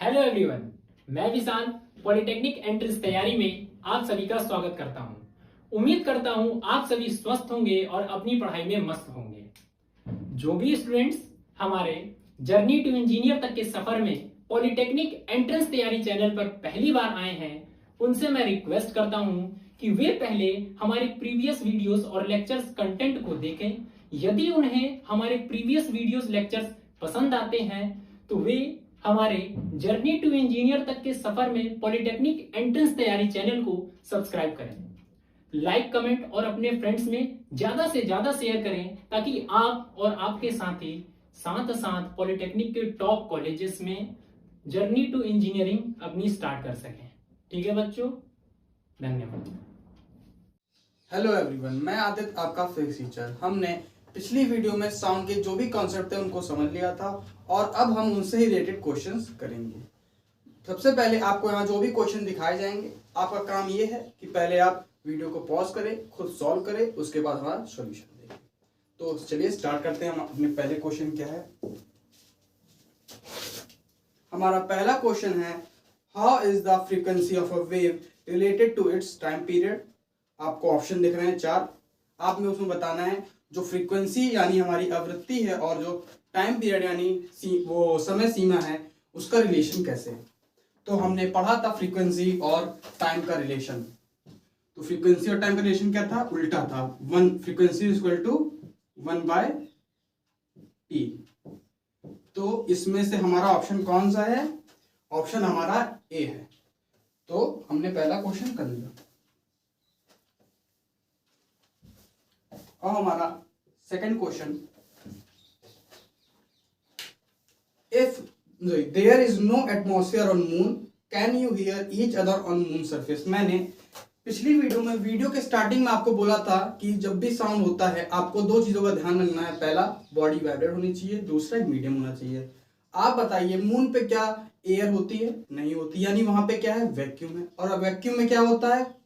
Hello everyone, मैं विशाल polytechnic entrance तैयारी में आप सभी का स्वागत करता हूं। उम्मीद करता हूं आप सभी स्वस्थ होंगे और अपनी पढ़ाई में मस्त होंगे। जो भी स्टूडेंट्स हमारे जर्नी टू इंजीनियर तक के सफर में पॉलिटेक्निक एंट्रेंस तैयारी चैनल पर पहली बार आए हैं, उनसे मैं रिक्वेस्ट करता हूं कि वे पहले हमारे प्रीवियस वीडियोस और लेक्चर्स कंटेंट को देखें। यदि उन्हें हमारे प्रीवियस वीडियोस लेक्चर्स पसंद आते हैं तो वे हमारे जर्नी टू इंजीनियर तक के सफर में पॉलिटेक्निक एंट्रेंस तैयारी चैनल को सब्सक्राइब करें, लाइक कमेंट और अपने फ्रेंड्स में ज्यादा से ज्यादा शेयर करें ताकि आप और आपके साथी साथ साथ पॉलिटेक्निक के टॉप कॉलेजेस में जर्नी टू इंजीनियरिंग अपनी स्टार्ट कर सकें। ठीक है बच्चों, धन्यवाद। हेलो एवरीवन, मैं आदित्य आपका फिजिक्स टीचर। हमने पिछली वीडियो में साउंड के जो भी कॉन्सेप्ट थे उनको समझ लिया था और अब हम उनसे ही रिलेटेड क्वेश्चंस करेंगे। सबसे पहले आपको यहाँ जो भी क्वेश्चन दिखाए जाएंगे, आपका काम ये है कि पहले आप वीडियो को पॉज करें, खुद सॉल्व करें, उसके बाद हमारा सॉल्यूशन देखें। तो चलिए स्टार्ट करते हैं। हम अपने पहले क्वेश्चन क्या है, हमारा पहला क्वेश्चन है how is the frequency of a wave related to its time period. आपको ऑप्शन दिख रहे हैं 4। आपने उसमें बताना है जो फ्रीक्वेंसी यानी हमारी आवृत्ति है और जो टाइम पीरियड यानी वो समय सीमा है उसका रिलेशन कैसे है। तो हमने पढ़ा था फ्रीक्वेंसी और टाइम का रिलेशन। तो फ्रीक्वेंसी और टाइम का रिलेशन क्या था, उल्टा था। Frequency is equal to 1/t। तो इसमें से हमारा ऑप्शन कौन सा है, ऑप्शन हमारा ए है। तो हमने पहला क्वेश्चन कर लिया। और हमारा second question, if there is no atmosphere on moon can you hear each other on moon surface. मैंने पिछली वीडियो में वीडियो के स्टार्टिंग में आपको बोला था कि जब भी साउंड होता है आपको दो चीजों का ध्यान रखना है। पहला, बॉडी वाइब्रेट होनी चाहिए, दूसरा एक मीडियम होना चाहिए। आप बताइए, मून पे क्या एयर होती है? नहीं होती, यानी वहां पे क्या है, वैक्यूम है। और वैक्यूम में क्या होता है,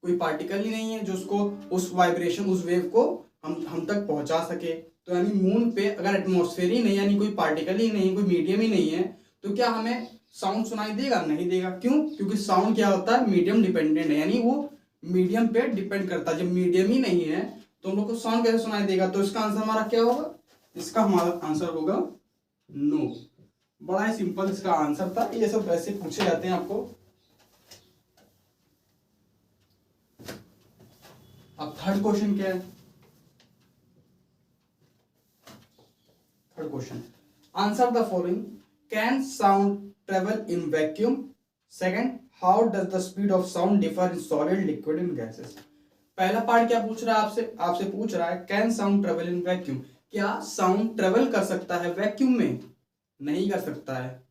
कोई पार्टिकल ही नहीं है जो उसको उस वाइब्रेशन उस वेव को हम तक पहुंचा सके। तो यानी मून पे अगर एटमॉस्फेयर ही नहीं, यानी कोई पार्टिकल ही नहीं, कोई मीडियम ही नहीं है, तो क्या हमें साउंड सुनाई देगा? नहीं देगा। क्यों? क्योंकि साउंड क्या होता है, मीडियम डिपेंडेंट है, यानी वो मीडियम पे डिपेंड करता है। जब मीडियम ही नहीं है तो हम लोग को साउंड कैसे सुनाई देगा? तो इसका आंसर हमारा क्या होगा, इसका हमारा आंसर होगा नो। बड़ा ही सिंपल इसका आंसर था। ये सब वैसे पूछे जाते हैं आपको। अब थर्ड क्वेश्चन क्या है, third question, answer the following, can sound travel in vacuum. Second, how does the speed of sound differ in solid, liquid and gases. पहला पार्ट क्या पूछ रहा है आपसे पूछ रहा है can sound travel in vacuum, क्या साउंड ट्रेवल कर सकता है वैक्यूम में? नहीं कर सकता है।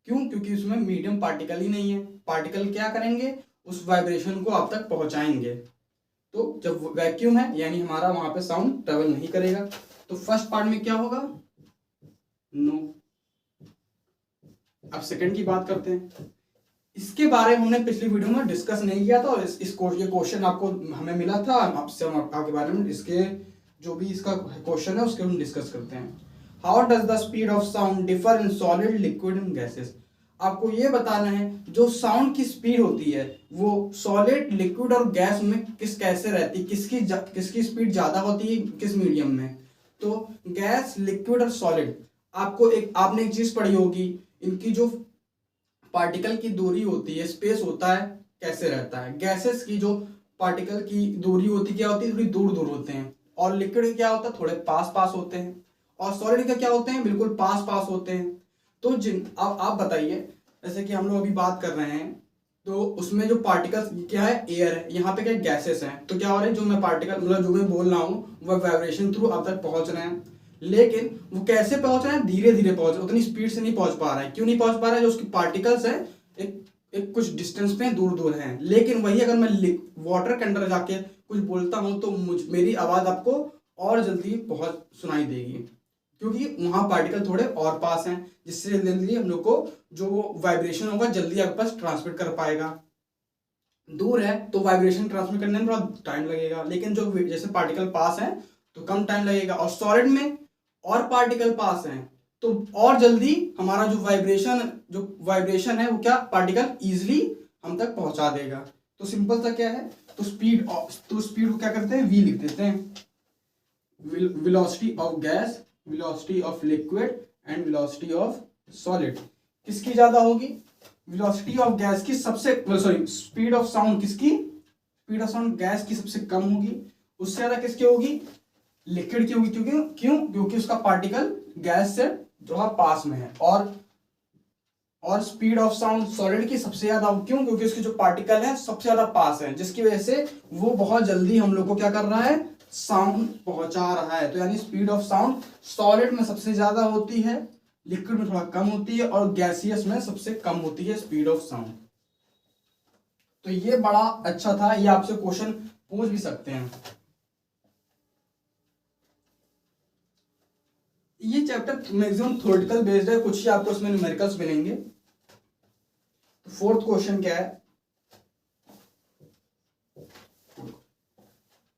क्यों? क्योंकि उसमें मीडियम पार्टिकल ही नहीं है। पार्टिकल क्या करेंगे, उस वाइब्रेशन को आप तक पहुंचाएंगे। तो जब वैक्यूम है यानी हमारा वहां पे साउंड ट्रेवल नहीं करेगा। तो फर्स्ट पार्ट में क्या होगा, नो। अब सेकंड की बात करते हैं। इसके बारे में हमने पिछली वीडियो में डिस्कस नहीं किया था और ये क्वेश्चन आपको हमें मिला था, आपसे हम आपके बारे में इसके जो भी इसका क्वेश्चन है उसके हम डिस्कस करते हैं। How does the speed of sound differ in solid, liquid and gases. आपको ये बताना है जो साउंड की स्पीड होती है वो सॉलिड, लिक्विड और गैस में कैसे रहती है, किसकी स्पीड ज्यादा होती है, किस मीडियम में। तो गैस, लिक्विड और सॉलिड, आपने एक चीज पढ़ी होगी, इनकी जो पार्टिकल की दूरी होती है, स्पेस होता है, कैसे रहता है। गैसेस की जो पार्टिकल की दूरी होती क्या होती है, थोड़ी दूर दूर होते हैं। और लिक्विड का क्या होता है, थोड़े पास पास होते हैं। और सॉलिड का क्या होते हैं, बिल्कुल पास पास होते हैं। तो आप बताइए, जैसे कि हम लोग अभी बात कर रहे हैं तो उसमें जो पार्टिकल्स क्या है, एयर है, यहाँ पे क्या गैसेस हैं। तो क्या हो रहा है, जो मैं पार्टिकल मतलब जो मैं बोल रहा हूँ वह वाइब्रेशन थ्रू अब तक पहुंच रहे हैं, लेकिन वो कैसे पहुंच रहे हैं, धीरे धीरे पहुंच रहे हैं, उतनी स्पीड से नहीं पहुंच पा रहा है। क्यों नहीं पहुंच पा रहा है, जो उसकी पार्टिकल्स है एक कुछ डिस्टेंस पे दूर दूर हैं। लेकिन वही अगर मैं वाटर के अंदर जाके कुछ बोलता हूँ तो मेरी आवाज आपको और जल्दी पहुंच सुनाई देगी, क्योंकि वहां पार्टिकल थोड़े और पास हैं, जिससे जल्दी हम लोग को जो वाइब्रेशन होगा जल्दी आपके पास ट्रांसमिट कर पाएगा। दूर है तो वाइब्रेशन ट्रांसमिट करने में थोड़ा टाइम लगेगा, लेकिन जो जैसे पार्टिकल पास है तो कम टाइम लगेगा। और सॉलिड में और पार्टिकल पास हैं तो और जल्दी हमारा जो वाइब्रेशन है वो क्या पार्टिकल इजिली हम तक पहुंचा देगा। तो सिंपल सा क्या है, तो स्पीड को क्या करते हैं, v लिख देते हैं। Velocity of gas, velocity of liquid and velocity of solid किसकी ज्यादा होगी? वेलोसिटी ऑफ गैस की सबसे सॉरी स्पीड ऑफ साउंड किसकी, स्पीड ऑफ साउंड गैस की सबसे कम होगी, उससे ज्यादा किसकी होगी? लिक्विड की होगी। क्योंकि उसका पार्टिकल गैस से थोड़ा पास में है। और स्पीड ऑफ साउंड सॉलिड की सबसे ज्यादा, क्योंकि उसके जो पार्टिकल है सबसे ज्यादा पास है, जिसकी वजह से वो बहुत जल्दी हम लोग को क्या कर रहा है, साउंड पहुंचा रहा है। तो यानी स्पीड ऑफ साउंड सॉलिड में सबसे ज्यादा होती है, लिक्विड में थोड़ा कम होती है, और गैसियस में सबसे कम होती है स्पीड ऑफ साउंड। तो ये बड़ा अच्छा था, ये आपसे क्वेश्चन पूछ भी सकते हैं। ये चैप्टर मैक्सिमम थ्योरेटिकल बेस्ड है, कुछ ही आपको इसमें न्यूमेरिकल्स मिलेंगे। तो फोर्थ क्वेश्चन क्या है,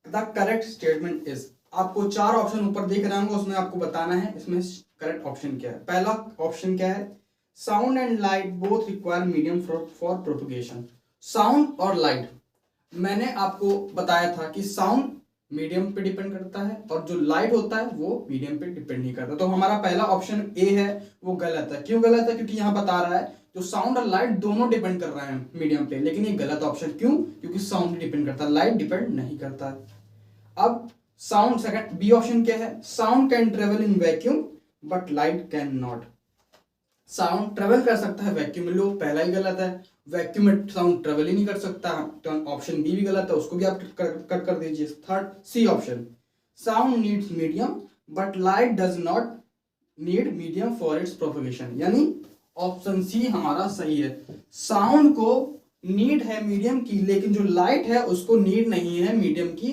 द करेक्ट स्टेटमेंट इज। आपको 4 ऑप्शन ऊपर दिख रहे होंगे, उसमें आपको बताना है इसमें करेक्ट ऑप्शन क्या है। पहला ऑप्शन क्या है, sound and light both require medium for propagation. Sound और लाइट, मैंने आपको बताया था कि साउंड मीडियम पे डिपेंड करता है और जो लाइट होता है वो मीडियम पे डिपेंड नहीं करता। तो हमारा पहला ऑप्शन ए है वो गलत है। क्यों गलत है? क्योंकि यहाँ बता रहा है जो साउंड और लाइट दोनों डिपेंड कर रहे हैं मीडियम पे, लेकिन ये गलत ऑप्शन। क्यों? क्योंकि साउंड डिपेंड करता है, लाइट डिपेंड नहीं करता है। अब साउंड सेकंड बी ऑप्शन क्या है, sound can travel in vacuum but light can not. Sound travel कर सकता है वैक्यूम में, लो पहला ही गलत है, वैक्यूम में साउंड ट्रेवल ही नहीं कर सकता। तो ऑप्शन बी भी गलत है, उसको भी आप कट कर दीजिए। Third C option, sound needs medium but light does not need medium for its propagation. यानी ऑप्शन सी हमारा सही है, साउंड को नीड है मीडियम की, लेकिन जो लाइट है उसको नीड नहीं है मीडियम की,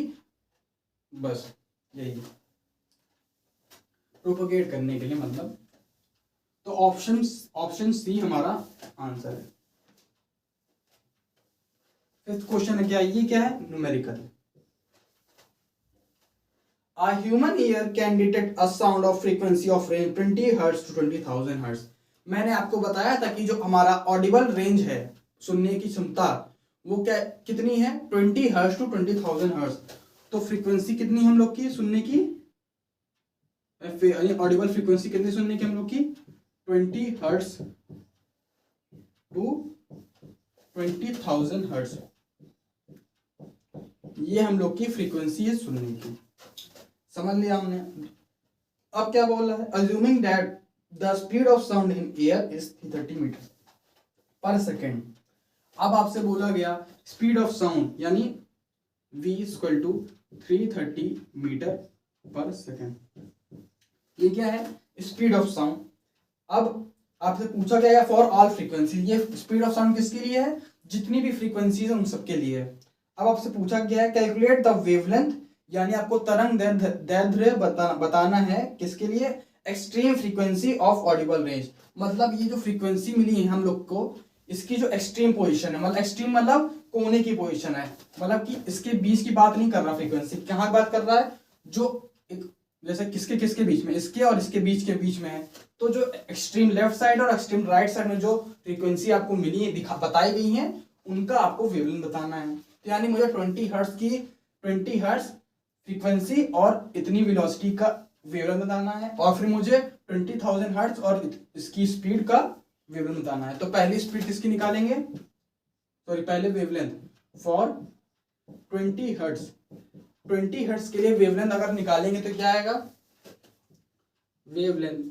बस यही प्रोपगेट करने के लिए मतलब। तो ऑप्शन सी हमारा आंसर है। फिफ्थ क्वेश्चन है क्या, ये क्या है, numerical. A human ear can detect a sound of frequency of range 20 Hz to 20,000 Hz। मैंने आपको बताया था कि जो हमारा ऑडिबल रेंज है, सुनने की क्षमता, वो क्या कितनी है, 20 Hz to 20,000 Hz। तो फ्रीक्वेंसी कितनी हम लोग की सुनने की, ऑडिबल फ्रीक्वेंसी कितनी सुनने की हम लोग की, 20 Hz to 20,000 Hz। ये हम लोग की फ्रीक्वेंसी है सुनने की, समझ लिया हमने। अब क्या बोल रहा है, assuming that the speed of sound in air is 330 metre per second. अब आपसे बोला गया स्पीड ऑफ साउंड यानी v equal to 330 metre per second, ये क्या है स्पीड ऑफ साउंड। अब आपसे पूछा गया फॉर ऑल फ्रीक्वेंसी, ये स्पीड ऑफ साउंड किसके लिए है, जितनी भी फ्रीक्वेंसीज है उन सबके लिए। अब आपसे पूछा गया है कैलकुलेट द वेवलेंथ, यानी आपको तरंग दैर्ध्य बताना है किसके लिए, extreme frequency of Audible range. मतलब ये जो फ्रीक्वेंसी मिली है हम लोग को, इसकी जो एक्सट्रीम पोजीशन है, मतलब एक्सट्रीम मतलब कोने की पोजीशन है, मतलब कि इसके बीच की बात नहीं कर रहा फ्रीक्वेंसी, कहाँ बात कर रहा है, जो एक जैसे किसके बीच में, इसके और इसके बीच के बीच में है। तो जो एक्सट्रीम लेफ्ट साइड और एक्सट्रीम राइट साइड में जो फ्रीक्वेंसी आपको मिली है, बताई गई है, उनका आपको वेवलेंथ बताना है। तो यानी मुझे 20 हर्ट्ज फ्रीक्वेंसी और इतनी वेलोसिटी का वेवलेंथ बताना है, और फिर मुझे 20,000 हर्ट्ज और इसकी स्पीड का वेवलेंथ बताना है। तो पहली स्पीड किसकी निकालेंगे, सॉरी पहले वेवलेंथ फॉर 20 हर्ट्ज। 20 हर्ट्ज के लिए वेवलेंथ अगर निकालेंगे तो क्या आएगा, वेवलेंथ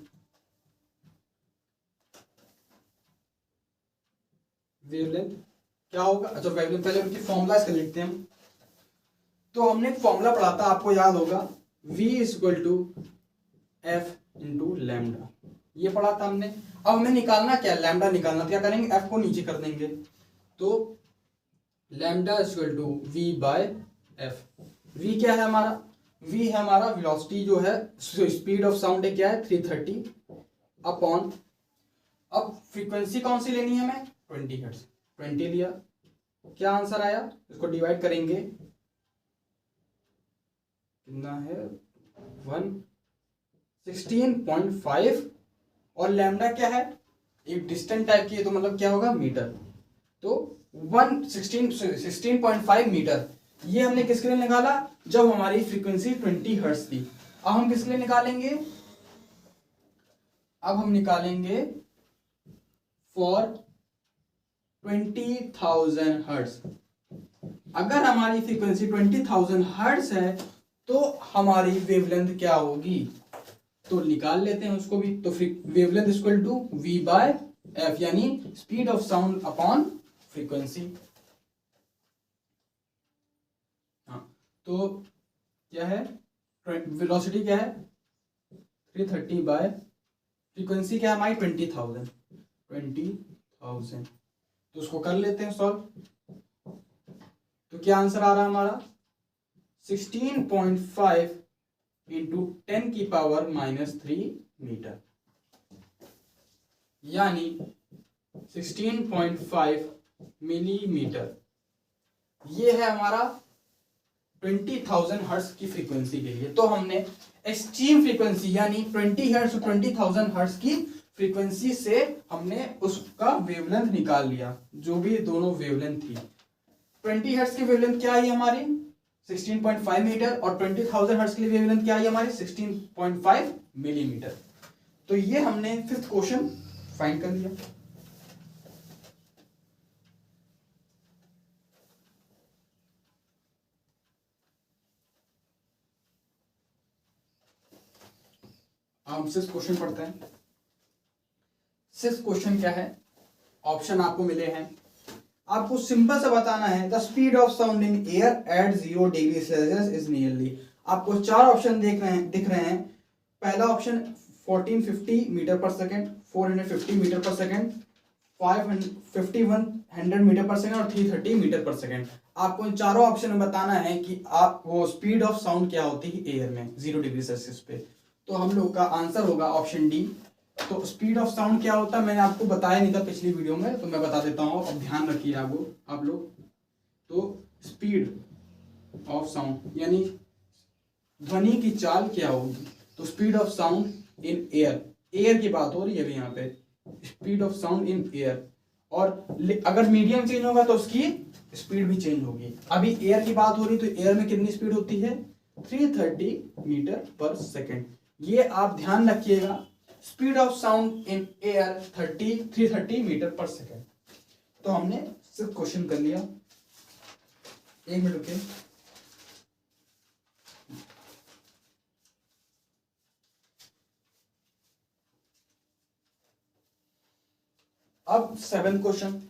क्या होगा, अच्छा वेवलेंथ पहले उनकी फॉर्मूला इसका लिखते हैं हम। तो हमने एक फॉर्मूला पढ़ा था, आपको याद होगा, v equal to f into lambda, ये पढ़ा था हमने। अब हमें निकालना क्या, लैम्डा निकालना, तो क्या करेंगे, f को नीचे कर देंगे, तो lambda equal to v by f. v क्या है हमारा, v है हमारा वेलोसिटी जो है, स्पीड ऑफ साउंड है क्या है 330 अपॉन, अब फ्रीक्वेंसी कौन सी लेनी है हमें, 20 हर्ट्ज, 20 लिया, क्या आंसर आया, इसको डिवाइड करेंगे, कितना है 16.5 और लैम्डा क्या है, एक डिस्टेंट टाइप की है, तो मतलब क्या होगा, मीटर। तो 16.5 मीटर ये हमने किसके लिए निकाला, जब हमारी फ्रीक्वेंसी 20 हर्ट्ज थी। अब हम किसके लिए निकालेंगे, अब हम निकालेंगे फॉर 20,000 हर्ट्ज। अगर हमारी फ्रीक्वेंसी 20,000 हर्ट्ज है तो हमारी वेवलेंथ क्या होगी, तो निकाल लेते हैं उसको भी। तो wavelength equal to v by f, यानी speed of sound upon frequency. हाँ, तो क्या है, वेलोसिटी क्या है 330 बाय फ्रीक्वेंसी क्या है हमारी 20,000। तो उसको कर लेते हैं सॉल्व। तो क्या आंसर आ रहा है हमारा 16.5 इंटू 10 की पावर -3 मीटर, यानी 16.5 मिलीमीटर। ये है हमारा 20,000 हर्ट्ज की फ्रीक्वेंसी के लिए। तो हमने एक्सट्रीम फ्रीक्वेंसी यानी 20 हर्ट्ज और 20,000 हर्ट्ज की फ्रीक्वेंसी से हमने उसका वेवलेंथ निकाल लिया, जो भी दोनों वेवलेंथ थी। 20 हर्ट्ज की वेवलेंथ क्या आई हमारी 16.5 मीटर, और 20,000 हर्ट्ज के लिए वेवलेंथ क्या आई हमारी 16.5 मिलीमीटर। तो ये हमने फिफ्थ क्वेश्चन फाइंड कर लिया। हम सिक्स क्वेश्चन पढ़ते हैं। सिक्स क्वेश्चन क्या है, ऑप्शन आपको मिले हैं, आपको सिंपल सा बताना है the speed of sound in air at 0 degree Celsius is nearly. आपको चार ऑप्शन दिख रहे हैं। पहला option 1450 metre per second, 450 metre per second, 5100 metre per second और 330 मीटर पर सेकेंड। आपको इन चारों ऑप्शन में बताना है कि आप वो स्पीड ऑफ साउंड क्या होती है एयर में 0 डिग्री सेल्सियस पे। तो हम लोग का आंसर होगा ऑप्शन डी। तो स्पीड ऑफ साउंड क्या होता है मैंने आपको बताया नहीं था पिछली वीडियो में, तो मैं बता देता हूँ, अब ध्यान रखिए आप लोग। तो स्पीड ऑफ साउंड यानी ध्वनि की चाल क्या होगी, तो speed of sound in air, air की बात हो रही है अभी यहाँ पे, speed of sound in air. और अगर मीडियम चेंज होगा तो उसकी स्पीड भी चेंज होगी। अभी एयर की बात हो रही, तो एयर में कितनी स्पीड होती है 330 मीटर पर सेकेंड। ये आप ध्यान रखिएगा, speed of sound in air 330 metre per second. तो हमने सिर्फ क्वेश्चन कर लिया। एक मिनट रुकिए। अब 7 क्वेश्चन।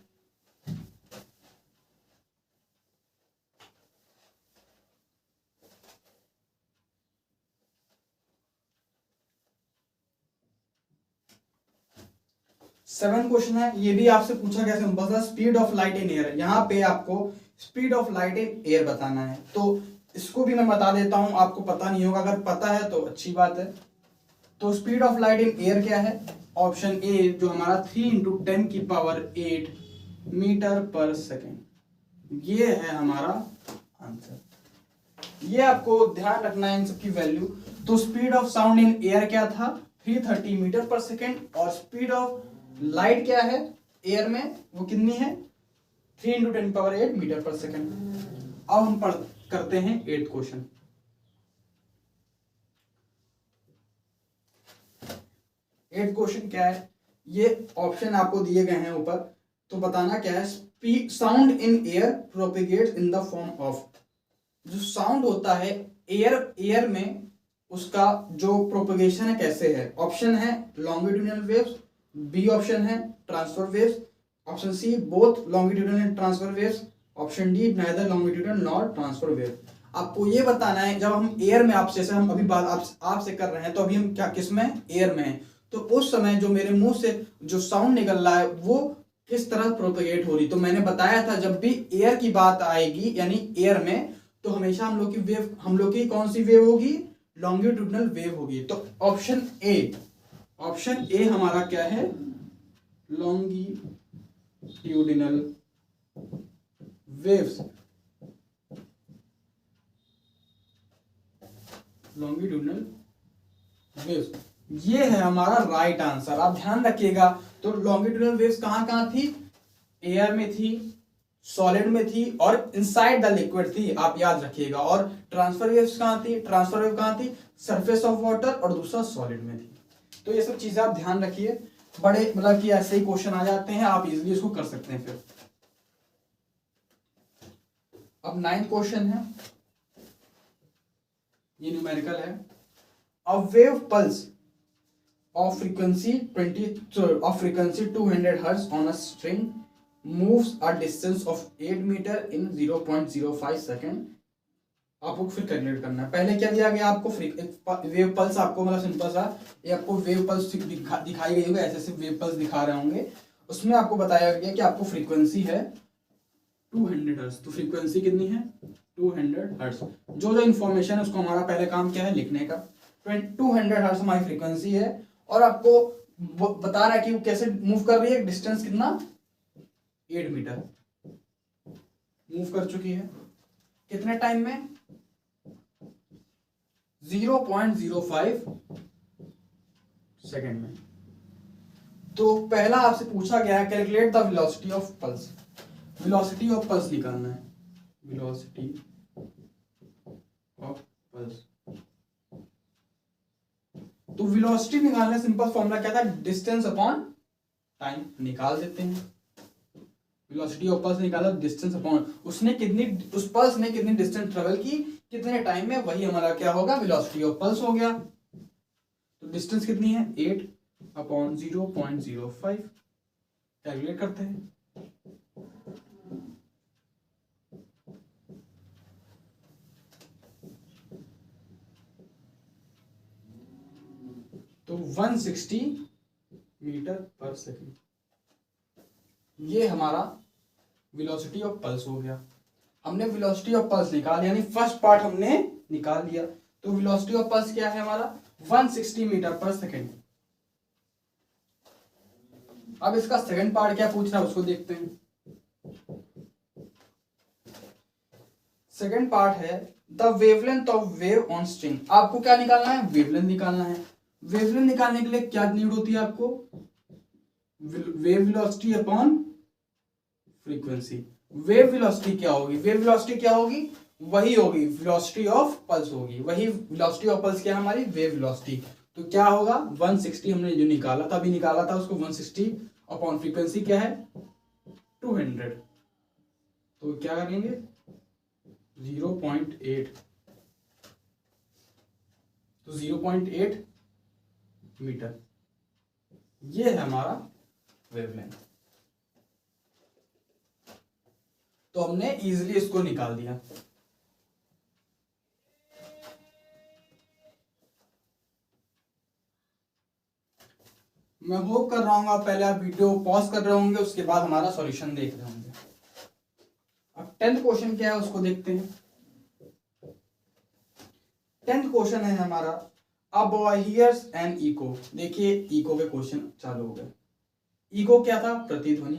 सेवन क्वेश्चन है, ये भी आपसे पूछा गया सिंपल सा, speed of light in air. यहाँ पे आपको speed of light in air बताना है। तो इसको भी मैं बता देता हूं, आपको पता नहीं होगा, अगर पता है तो अच्छी बात है। तो speed of light in air क्या है, ऑप्शन ए जो हमारा 3 इंटू 10 की पावर 8 मीटर पर सेकेंड, ये है हमारा आंसर। ये आपको ध्यान रखना है इन सबकी वैल्यू। तो speed of sound in air क्या था 330 मीटर पर सेकेंड, और स्पीड ऑफ लाइट क्या है एयर में वो कितनी है 3 into 10 power 8 metre per second. अब हम करते हैं 8th क्वेश्चन। 8th क्वेश्चन क्या है, ये ऑप्शन आपको दिए गए हैं ऊपर, तो बताना क्या है। Speed sound in air propagates in the form of, जो साउंड होता है एयर में उसका जो प्रोपगेशन है कैसे है। ऑप्शन है लॉन्गिट्यूडिनल वेव्स, बी ऑप्शन है transfer waves, option C both longitudinal and transfer waves, option D neither longitudinal nor transfer wave. आपको ये बताना है जब हम एयर में, आप जैसे हम अभी बात आपसे कर रहे हैं, तो अभी हम क्या किस में एयर में हैं, तो उस समय जो मेरे मुंह से जो साउंड निकल रहा है वो किस तरह प्रोपेगेट हो रही। तो मैंने बताया था जब भी एयर की बात आएगी यानी एयर में, तो हमेशा हम लोग की कौन सी वेव होगी, लॉन्गिट्यूडिनल वेव होगी। तो ऑप्शन ए हमारा क्या है, लॉन्गिट्यूडिनल वेव्स, लॉन्गिट्यूडिनल वेव्स। ये है हमारा राइट आंसर। आप ध्यान रखिएगा। तो लॉन्गिट्यूडनल वेव्स कहाँ कहाँ थी? एयर में थी, सॉलिड में थी और इनसाइड द लिक्विड थी, आप याद रखिएगा। और ट्रांसफर वेव्स कहाँ थी? ट्रांसफर वेव कहाँ थी? सरफेस ऑफ वाटर और दूसरा सॉलिड में थी। तो ये सब चीजें आप ध्यान रखिए। बड़े मतलब कि ऐसे ही क्वेश्चन आ जाते हैं, आप इजीली इसको कर सकते हैं। फिर अब 9th क्वेश्चन है, ये न्यूमेरिकल है। A wave pulse of frequency 200 hertz on a string moves a distance of 8 meter in 0.05 second। आपको फिर कैलकुलेट करना है। पहले क्या दिया गया आपको? वेव पल्स आपको मतलब सिंपल सा ये आपको वेव पल्स दिखाई गई होगी, ऐसे वेव पल्स दिखा रहे होंगे। उसमें आपको बताया गया कि आपको फ्रीक्वेंसी है 200 हर्ट्ज। तो फ्रीक्वेंसी कितनी है? 200 हर्ट्ज। जो जो इन्फॉर्मेशन है उसको हमारा पहले काम क्या है? लिखने का। 200 हर्ट्ज हमारी फ्रीक्वेंसी है और आपको बता रहा है कि वो कैसे मूव कर रही है। डिस्टेंस कितना? 8 मीटर मूव कर चुकी है। कितने टाइम में? 0.05 सेकेंड में। तो पहला आपसे पूछा गया है calculate the velocity of pulse. Velocity of pulse निकालना है। Velocity of pulse. तो वेलोसिटी निकालने सिंपल फॉर्मूला क्या था? Distance upon time. निकाल देते हैं। वेलोसिटी ऑफ पल्स निकाला, डिस्टेंस अपॉन उस पल्स ने कितनी डिस्टेंस ट्रेवल की, कितने टाइम में, वही हमारा क्या होगा? वेलोसिटी ऑफ पल्स हो गया। तो डिस्टेंस कितनी है? 8 अपॉन 0.05। कैलकुलेट करते हैं। तो 160 मीटर पर सेकेंड, ये हमारा वेलोसिटी ऑफ पल्स हो गया। हमने वेलोसिटी ऑफ पल्स निकाल, यानी फर्स्ट पार्ट हमने निकाल लिया। तो वेलोसिटी ऑफ पल्स क्या है हमारा? 160 मीटर पर सेकेंड। अब इसका सेकंड पार्ट क्या पूछ रहा है उसको देखते हैं। सेकंड पार्ट है the wavelength of wave on string. आपको क्या निकालना है? वेवलेंथ निकालना है। वेवलेंथ निकालने के लिए क्या नीड होती है आपको? Wave velocity upon frequency. Wave velocity क्या होगी? वेव वेलोसिटी क्या होगी? वही होगी वेलोसिटी ऑफ पल्स होगी। वही वेलोसिटी ऑफ पल्स क्या हमारी? Wave velocity. तो क्या होगा? 160 हमने जो निकाला था, अभी निकाला था उसको, 160 अपॉन फ्रीक्वेंसी क्या है? 200। तो क्या करेंगे? 0.8। तो 0.8 मीटर, ये है हमारा वेवलेंथ। तो हमने इजीली इसको निकाल दिया। मैं होप कर रहा हूँ पहले आप वीडियो पॉज कर रहे होंगे, उसके बाद हमारा सॉल्यूशन देख रहे होंगे। अब 10th क्वेश्चन क्या है उसको देखते हैं। 10th क्वेश्चन है हमारा a boy hears an echo. देखिए इको के क्वेश्चन चालू हो गए। इको क्या था? प्रतिध्वनि।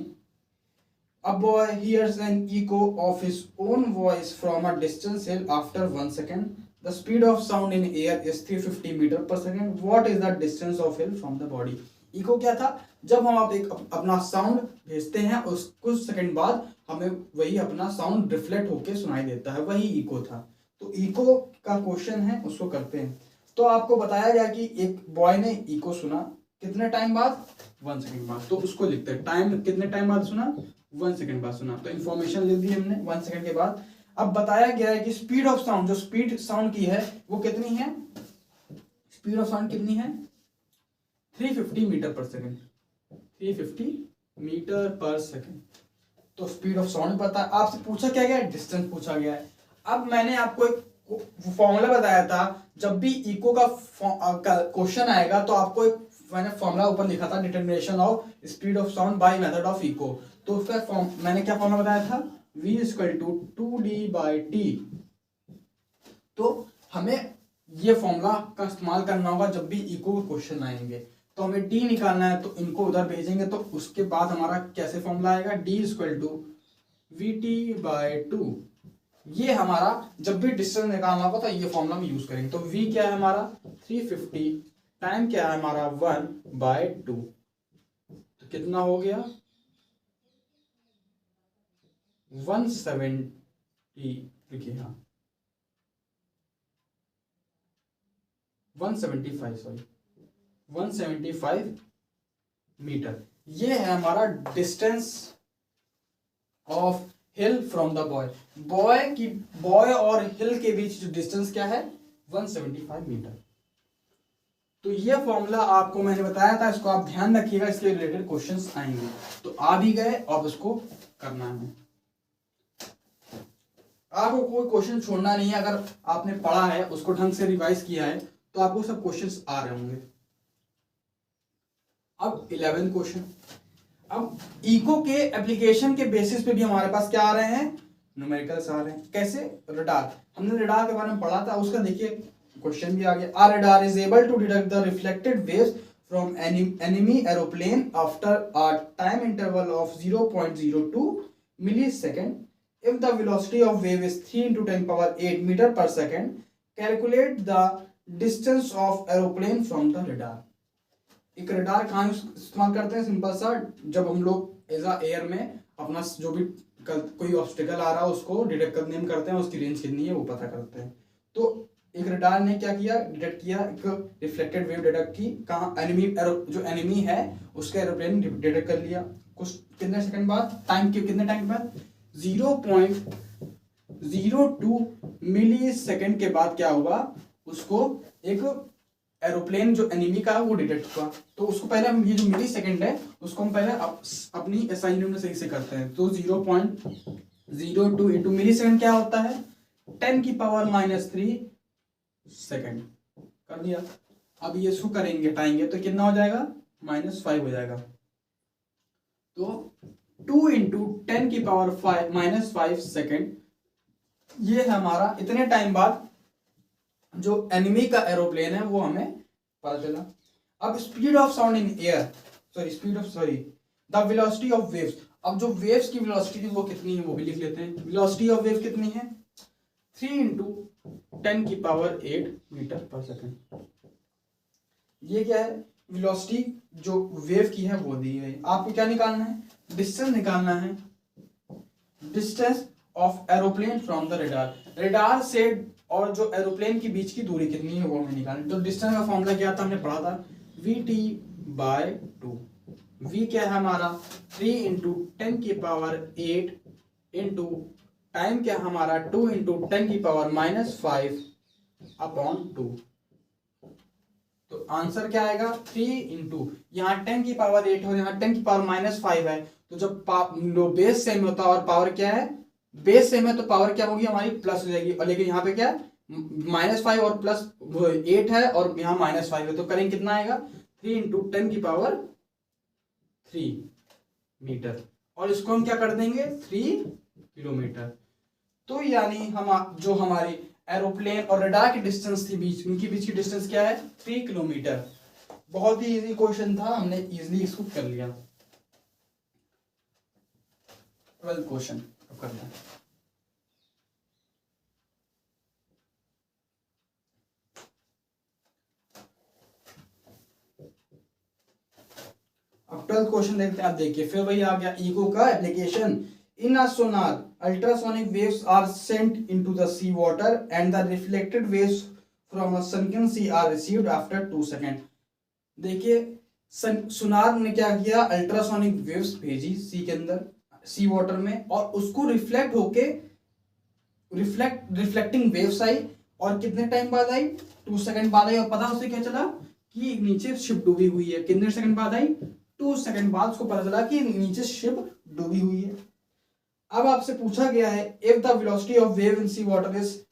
A boy hears an echo of his own voice from a distance hill after 1 second. The speed of sound in air is 350 metre per second. What is the distance of hill from the body? Echo क्या था? जब हम आप एक अपना sound भेजते हैं उस कुछ सेकंड बाद हमें वही अपना साउंड रिफ्लेक्ट होके सुनाई देता है, वही इको था। तो इको का क्वेश्चन है, उसको करते हैं। तो आपको बताया गया कि एक बॉय ने इको सुना, कितने टाइम बाद? 1 सेकंड बाद। तो उसको लिखते हैं टाइम, कितने टाइम बाद सुना? 1 सेकंड बाद सुना। तो इन्फॉर्मेशन लिख दी हमने 1 सेकंड के बाद। अब बताया गया है कि स्पीड ऑफ साउंड, जो स्पीड साउंड की है वो कितनी है? स्पीड ऑफ साउंड कितनी है? 350 metre per second. 350 metre per second. तो स्पीड ऑफ साउंड पता है। आपसे पूछा क्या गया है? डिस्टेंस पूछा गया है। अब मैंने आपको एक फॉर्मूला बताया था, जब भी इको का क्वेश्चन आएगा तो आपको एक मैंने फॉर्मूला ऊपर लिखा था, determination of speed of sound by method of echo. तो उसका मैंने क्या फॉर्मूला बताया था? v = 2d/t। तो हमें ये फॉर्मूला का इस्तेमाल करना होगा जब भी इको के क्वेश्चन आएंगे। तो हमें d निकालना है, तो इनको उधर भेजेंगे तो उसके बाद हमारा कैसे फॉर्मूला आएगा? d = vt/2। ये हमारा जब भी डिस्टेंस निकालना होगा तो ये फॉर्मूला हम यूज करेंगे। तो v क्या है हमारा? 350 टाइम क्या है हमारा 1/2, तो कितना हो गया 170, देखिए हाँ 175, सॉरी 175 मीटर। ये है हमारा distance of hill from the boy. Boy और हिल के बीच जो डिस्टेंस क्या है 175 मीटर। तो ये फॉर्मूला आपको मैंने बताया था, इसको आप ध्यान रखिएगा, इसके रिलेटेड क्वेश्चंस आएंगे। तो आ भी गए और उसको करना है, आपको कोई क्वेश्चन छोड़ना नहीं है। अगर आपने पढ़ा है, उसको ढंग से रिवाइज किया है, तो आपको सब क्वेश्चंस आ रहे होंगे। अब 11th क्वेश्चन। अब इको के एप्लीकेशन के बेसिस पे भी हमारे पास क्या आ रहे हैं, न्यूमेरिकल्स आ रहे हैं। कैसे, रडार, हमने रडार के बारे में पढ़ा था, उसका देखिए क्वेश्चन भी आ गया। A radar is able to detect the reflected waves from enemy aeroplane after a time interval of 0.02 millisecond if the velocity of wave is 3 into 10 power 8 meter per second. Calculate the distance of aeroplane from the radar. एक radar कहाँ इस्तेमाल करते हैं, simple सा, जब हम लोग as a air में अपना जो भी कोई ऑब्स्टिकल आ रहा है उसको डिटेक्ट करने में करते हैं, उसकी रेंज कितनी है वो पता करते हैं। तो एक रडार ने क्या किया, डिटेक्ट किया, एक रिफ्लेक्टेड वेव डिटेक्ट की, कहाँ एनिमी, जो एनिमी है उसका एरोप्लेन डिटेक्ट कर लिया। कुछ कितने सेकंड बाद, टाइम के कितने टाइम के बाद, 0.02 मिली सेकेंड के बाद क्या हुआ, उसको एक एरोप्लेन जो एनिमी का है वो डिटेक्ट हुआ। तो उसको पहले हम ये जो मिली सेकेंड है उसको हम पहले अपनी एसआई यूनिट में सही से करते हैं। तो 0.02 इंटू मिली सेकेंड क्या होता है, 10⁻³ सेकेंड कर दिया। अब ये इसको करेंगे, हटाएंगे तो कितना हो जाएगा, -5 हो जाएगा। तो 2 इंटू 10⁻⁵ सेकेंड, ये है हमारा इतने टाइम बाद जो एनिमी का एरोप्लेन है वो हमें पता चला। अब speed of sound in air, the velocity of waves. अब जो वेव्स की वेलोसिटी थी वो कितनी है वो भी लिख लेते हैं। वेलोसिटी ऑफ वेव कितनी है, 3 इंटू 10⁸ मीटर पर सेकेंड। ये क्या है, वेलोसिटी जो वेव की है वो दी है। आपको क्या निकालना है, डिस्टेंस निकालना है, distance of aeroplane from the radar. Radar से और जो एरोप्लेन के बीच की दूरी कितनी है वो हमें निकालना। तो डिस्टेंस का फॉर्मूला क्या था, हमने पढ़ा था, VT/2। V क्या है हमारा, 3 इंटू 10⁸ इंटू टाइम क्या हमारा 2 इंटू 10⁻⁵ अपॉन 2। तो आंसर क्या आएगा, 3 इंटू, यहाँ 10⁸ हो, यहाँ 10⁻⁵ है। तो जब बेस सेम होता है और पावर क्या है, बेस सेम है तो पावर क्या होगी हमारी, प्लस हो जाएगी। और लेकिन यहाँ पे क्या -5 और +8 है और यहाँ -5 है, तो करेंगे कितना आएगा, 3 इंटू 10⁻³ मीटर। और इसको हम क्या कर देंगे, 3 किलोमीटर। तो यानी हम जो हमारी एरोप्लेन और रडार की डिस्टेंस थी बीच, उनकी बीच की डिस्टेंस क्या है, 3 किलोमीटर। बहुत ही इजी क्वेश्चन था, हमने इजीली इसको कर लिया। 12th क्वेश्चन करना है। अब 12th क्वेश्चन देखते हैं। आप देखिए फिर वही आ गया, इको का application. In a Sonar ultrasonic waves are sent into the sea water and the reflected waves from a sunken sea are received after 2 seconds. देखिए सोनार ने क्या किया, अल्ट्रासोनिक वेव्स भेजी सी के अंदर, सी वाटर में, और उसको रिफ्लेक्ट होके रिफ्लेक्टिंग वेव्स आई, और कितने टाइम बाद आई, 2 सेकंड बाद आई। और पता उसे क्या चला कि नीचे शिप डूबी हुई है। कितने सेकंड बाद आई, 2 सेकंड बाद उसको पता चला कि नीचे शिप डूबी हुई है। अब आपसे पूछा गया है, if the velocity of wave in sea water is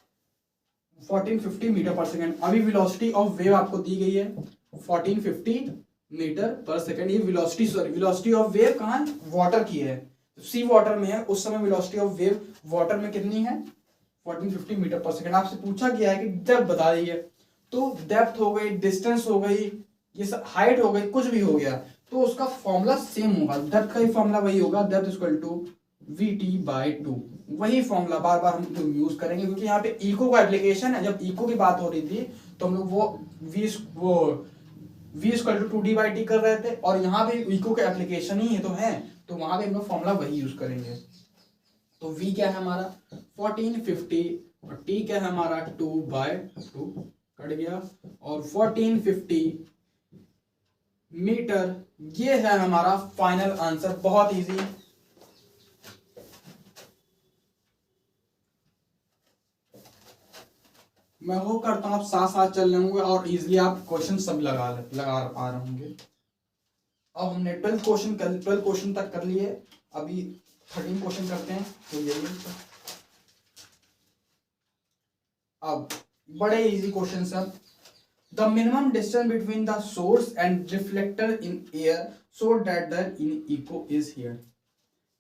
1450 metre per second. अभी वेलोसिटी ऑफ वेव आपको दी गई है 1450 मीटर पर सेकेंड। ये वेलोसिटी ऑफ वेव कहाँ है, वाटर की है, सी वाटर में है। उस समय वेलोसिटी ऑफ वेव वाटर में कितनी है, 1450 मीटर पर सेकेंड। आपसे पूछा गया है कि डेप्थ बता दी है, तो डेप्थ हो गई, डिस्टेंस हो गई, ये सब हाइट हो गई, कुछ भी हो गया, तो उसका फॉर्मूला सेम होगा। डेप्थ का ही फॉर्मूला वही होगा, डेप्थ इक्वल टू VT/2। वही फॉर्मूला बार बार हम लोग यूज करेंगे, क्योंकि यहाँ पे इको का एप्लीकेशन है। जब इको की बात हो रही थी तो हम लोग वो v इक्वल टू 2d/t कर रहे थे, और यहाँ भी इको के एप्लीकेशन ही है तो है, तो वहां पे हम लोग फॉर्मूला वही यूज करेंगे। तो v क्या है हमारा 1450 और t क्या है हमारा 2/2 कट गया, और 1450 मीटर, ये है हमारा फाइनल आंसर। बहुत इजी। मैं वो करता हूँ आप साथ साथ चल रहे होंगे और इजीली आप क्वेश्चन सब लगा पा रहे होंगे। अब हमने 12 क्वेश्चन तक कर लिए, अभी 13 क्वेश्चन करते हैं। तो यही अब बड़े इजी क्वेश्चन सब। The minimum distance between the source and reflector in air so that the in echo is hear.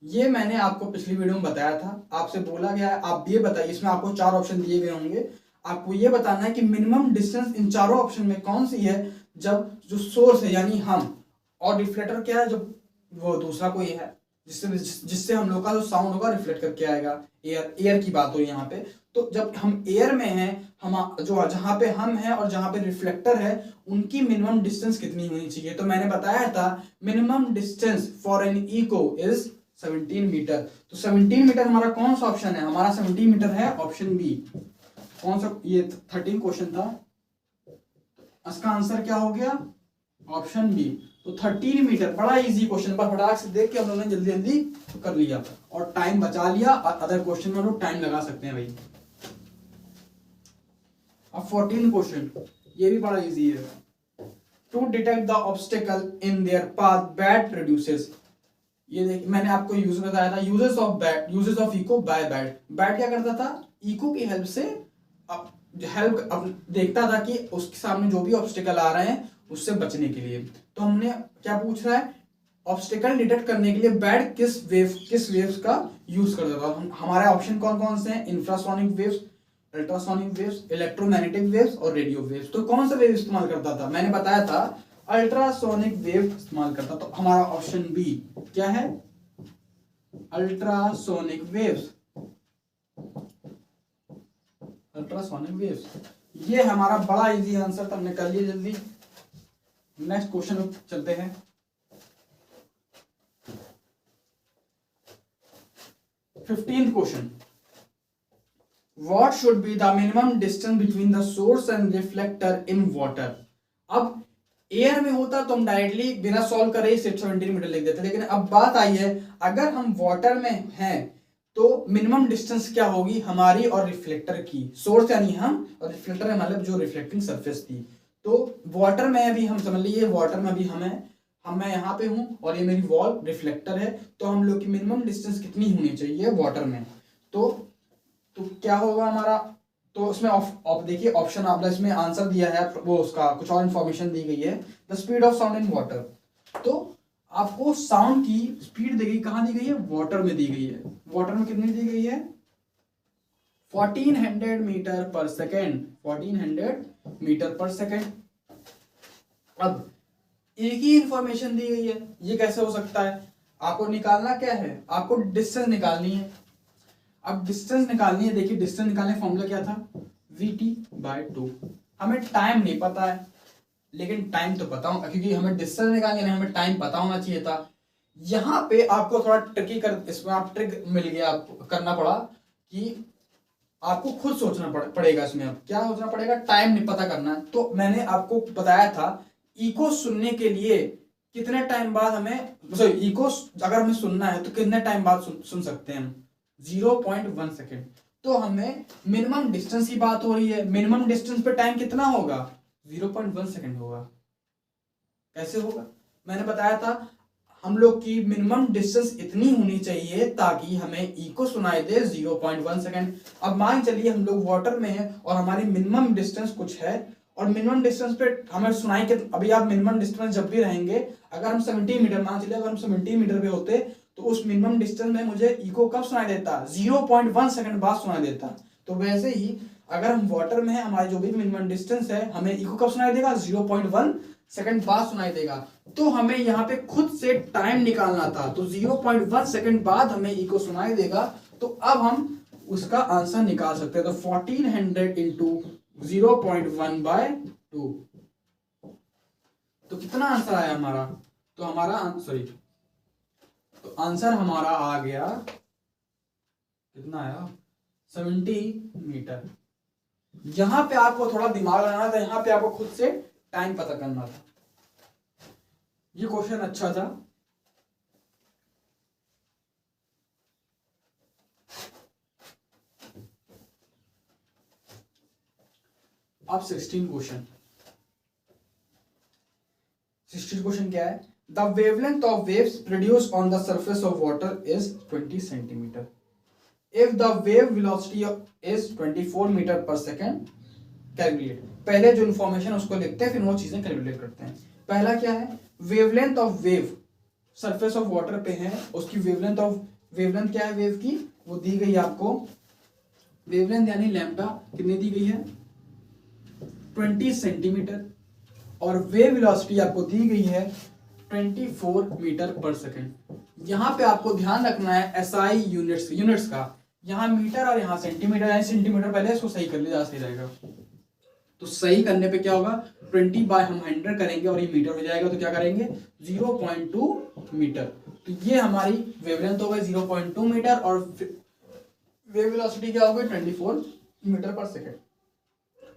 ये मैंने आपको पिछली वीडियो में बताया था, आपसे बोला गया है आप ये बताइए, इसमें आपको 4 ऑप्शन दिए गए होंगे, आपको ये बताना है कि मिनिमम डिस्टेंस इन चारों ऑप्शन में कौन सी है, जब जो सोर्स है यानी हम, और रिफ्लेक्टर क्या है, जब वो दूसरा कोई है जिससे हम लोग का जो साउंड होगा रिफ्लेक्ट करके आएगा। एयर की बात हो यहाँ पे। तो जब हम एयर में हैं, हम जो जहाँ पे हम हैं और जहाँ पे रिफ्लेक्टर है, उनकी मिनिमम डिस्टेंस कितनी होनी चाहिए। तो मैंने बताया था minimum distance for an echo is 17 metre. तो 17 मीटर हमारा कौन सा ऑप्शन है, हमारा 17 मीटर है ऑप्शन बी। कौन सा, ये 13 क्वेश्चन था, इसका आंसर क्या हो गया ऑप्शन बी। तो 13 मीटर, बड़ा इजी क्वेश्चन, पर फटाक से देख के हम लोगों ने जल्दी जल्दी कर लिया और टाइम बचा लिया। अदर क्वेश्चन में लोग टाइम लगा सकते हैं भाई। अब 14 क्वेश्चन, ये भी बड़ा इजी है। To detect the obstacle in their path bat produces. ये देखिए मैंने आपको यूज बताया था, uses of echo by bat. Bat क्या करता था, इको की हेल्प से देखता था कि उसके सामने जो भी ऑब्स्टिकल आ रहे हैं उससे बचने के लिए। तो हमने क्या पूछ रहा है, ऑब्स्टिकल डिटेक्ट करने के लिए बैट किस वेव्स का यूज करता था। हमारे ऑप्शन कौन कौन से हैं, infrasonic waves, ultrasonic waves, electromagnetic waves और रेडियो वेव्स। तो कौन सा वेव इस्तेमाल करता था, मैंने बताया था अल्ट्रासोनिक वेव इस्तेमाल करता। तो हमारा ऑप्शन बी क्या है, अल्ट्रासोनिक वेव्स। अल्ट्रासोनिक वेव्स, ये हमारा बड़ा इजी आंसर था, हमने कर लिया जल्दी। नेक्स्ट क्वेश्चन चलते हैं। Fifteenth question, what should be the minimum distance between the source and reflector in water. अब एयर में होता तो हम डायरेक्टली बिना सॉल्व करे ही सिर्फ 17 मीटर लिख देते, लेकिन अब बात आई है अगर हम वाटर में हैं तो मिनिमम डिस्टेंस क्या होगी हमारी और रिफ्लेक्टर की। सोर्स यानी हम और रिफ्लेक्टर है मतलब जो रिफ्लेक्टिंग सरफेस थी। तो वाटर में अभी हम समझ लीजिए, वाटर में अभी मैं यहाँ पे हूँ और ये मेरी वॉल रिफ्लेक्टर है, तो हम लोग की मिनिमम डिस्टेंस कितनी होनी चाहिए वाटर में। तो क्या होगा हमारा, तो उसमें देखिए ऑप्शन आपने इसमें आंसर दिया है, वो उसका कुछ और इन्फॉर्मेशन दी गई है। The speed of sound in water, तो आपको साउंड की स्पीड दी गई, कहां दी गई है, वाटर में दी गई है। वाटर में कितनी दी गई है, 1400 metre per second, 1400 metre per second. अब एक ही इंफॉर्मेशन दी गई है, ये कैसे हो सकता है। आपको निकालना क्या है, आपको डिस्टेंस निकालनी है। अब डिस्टेंस निकालनी है, देखिए डिस्टेंस निकालने फॉर्मूला क्या था, vt/2। हमें टाइम नहीं पता है, लेकिन टाइम तो पता हो, क्योंकि हमें डिस्टेंस निकालनी है, हमें टाइम पता होना चाहिए था। यहाँ पे आपको थोड़ा ट्रिकी इसमें आप ट्रिक मिल गया, आपको करना पड़ा कि आपको खुद सोचना पड़ेगा। इसमें अब क्या सोचना पड़ेगा, टाइम नहीं पता करना है। तो मैंने आपको बताया था इको सुनने के लिए कितने टाइम बाद हमें, इको अगर हमें सुनना है तो कितने टाइम बाद सुन सकते हैं हम, 0.1 सेकेंड। तो हमें मिनिमम डिस्टेंस की बात हो रही है, मिनिमम डिस्टेंस पे टाइम कितना होगा, 0.1 सेकेंड होगा। कैसे होगा, मैंने बताया था हम लोग की मिनिमम डिस्टेंस इतनी होनी चाहिए ताकि हमें इको सुनाई दे 0.1 सेकेंड। अब मान चलिए हम लोग वाटर में हैं और हमारी मिनिमम डिस्टेंस कुछ है, और मिनिमम डिस्टेंस पे हमें सुनाई के, अभी आप मिनिमम डिस्टेंस जब भी रहेंगे, अगर हम 70 मीटर मान चलिए, अगर हम 70 मीटर पे होते तो उस मिनिमम डिस्टेंस में मुझे इको कब सुनाई देता, 0.1 सेकंड बाद सुनाई देता। तो वैसे ही अगर हम वाटर में है, हमारी जो भी मिनिमम डिस्टेंस है, हमें इको कब सुनाई देगा, 0.1 सेकंड बाद सुनाई देगा। तो हमें यहाँ पे खुद से टाइम निकालना था, तो 0.1 सेकंड बाद हमें इको सुनाई देगा। तो अब हम उसका आंसर निकाल सकते हैं। तो 1400 इंटू 0.1/2, तो कितना आंसर आया हमारा, तो हमारा सॉरी, तो आंसर हमारा आ गया कितना आया, 70 मीटर। यहां पे आपको थोड़ा दिमाग लगाना था, यहां पे आपको खुद से टाइम पता करना था। ये क्वेश्चन अच्छा था। अब 16 क्वेश्चन क्या है, the wavelength of waves produce on the surface of water is 20 centimetre if the wave velocity is 24 metre per second, calculate. पहले जो इन्फॉर्मेशन है उसको लिखते हैं, फिर वो चीजें कैलकुलेट करते हैं। पहला क्या है, wavelength of wave surface of water पे है, उसकी वेवलेंथ क्या है वेव की, वो दी गई आपको, वेवलेंथ यानी लैम्डा कितनी दी गई है 20 सेंटीमीटर, और वेव वेलोसिटी आपको दी गई है 24 मीटर पर सेकेंड। यहां पे आपको ध्यान रखना है एसआई यूनिट्स का, यहाँ मीटर और यहाँ सेंटीमीटर है, सेंटीमीटर पहले इसको सही कर लिया, सही रहेगा। तो सही करने पे क्या होगा, 20 बाय हम 100 करेंगे और ये मीटर हो जाएगा, तो क्या करेंगे 0.2 मीटर। तो ये हमारी वेवलेंथ हो गई 0.2 मीटर और वेव वेलोसिटी क्या हो गई 24 मीटर पर सेकेंड।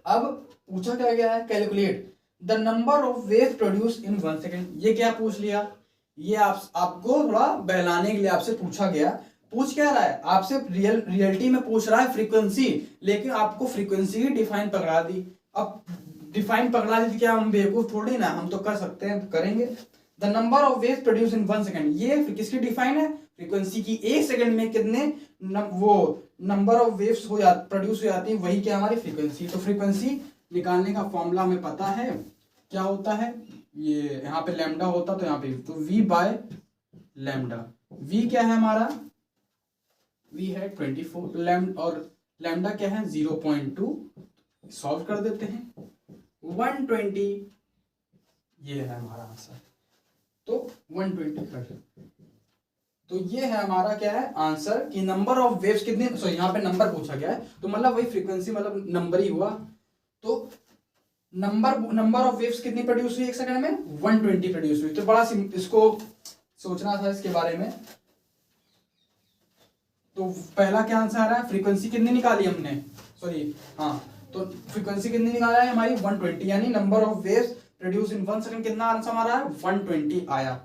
अब पूछा क्या गया है, calculate the number of wave produce in 1 second. ये क्या पूछ लिया, ये आपको थोड़ा बहलाने के लिए आपसे पूछा गया। पूछ क्या रहा है आपसे, रियलिटी में पूछ रहा है फ्रीक्वेंसी, लेकिन आपको फ्रीक्वेंसी ही डिफाइन पकड़ा दी। अब डिफाइन पकड़ा दी तो क्या हम बेवकूफ थोड़ी ना, हम तो कर सकते हैं, तो करेंगे। The number of waves produce in 1 second, ये किसकी डिफाइन है, फ्रीक्वेंसी की। 1 सेकेंड में कितने वो नंबर ऑफ वेव्स प्रोड्यूस हो जाती है, वही क्या हमारी फ्रीक्वेंसी। तो फ्रीक्वेंसी निकालने का फॉर्मूला हमें पता है, क्या होता है, ये यहाँ पे लैम्डा होता तो यहाँ पे तो v बाय लैम्डा। v क्या है हमारा, v है 24 और लैम्डा क्या है 0.2, सॉल्व कर देते हैं 120, ये है हमारा आंसर। तो 120 कर, तो ये है हमारा क्या है आंसर कि नंबर ऑफ वेव्स कितने, सॉरी यहाँ पे नंबर पूछा गया है, तो मतलब वही फ्रीक्वेंसी मतलब नंबर ही हुआ। तो नंबर ऑफ वेव्स कितनी प्रोड्यूस हुई 1 सेकंड में, 120 प्रोड्यूस हुई। तो बड़ा इसको सोचना था इसके बारे में। तो पहला क्या आंसर आ रहा है, फ्रीक्वेंसी कितनी निकाली हमने, सॉरी हाँ, तो फ्रीक्वेंसी कितनी निकाला है हमारी 120, यानी number of waves produce in 1 second कितना आंसर हमारा है 120 आया।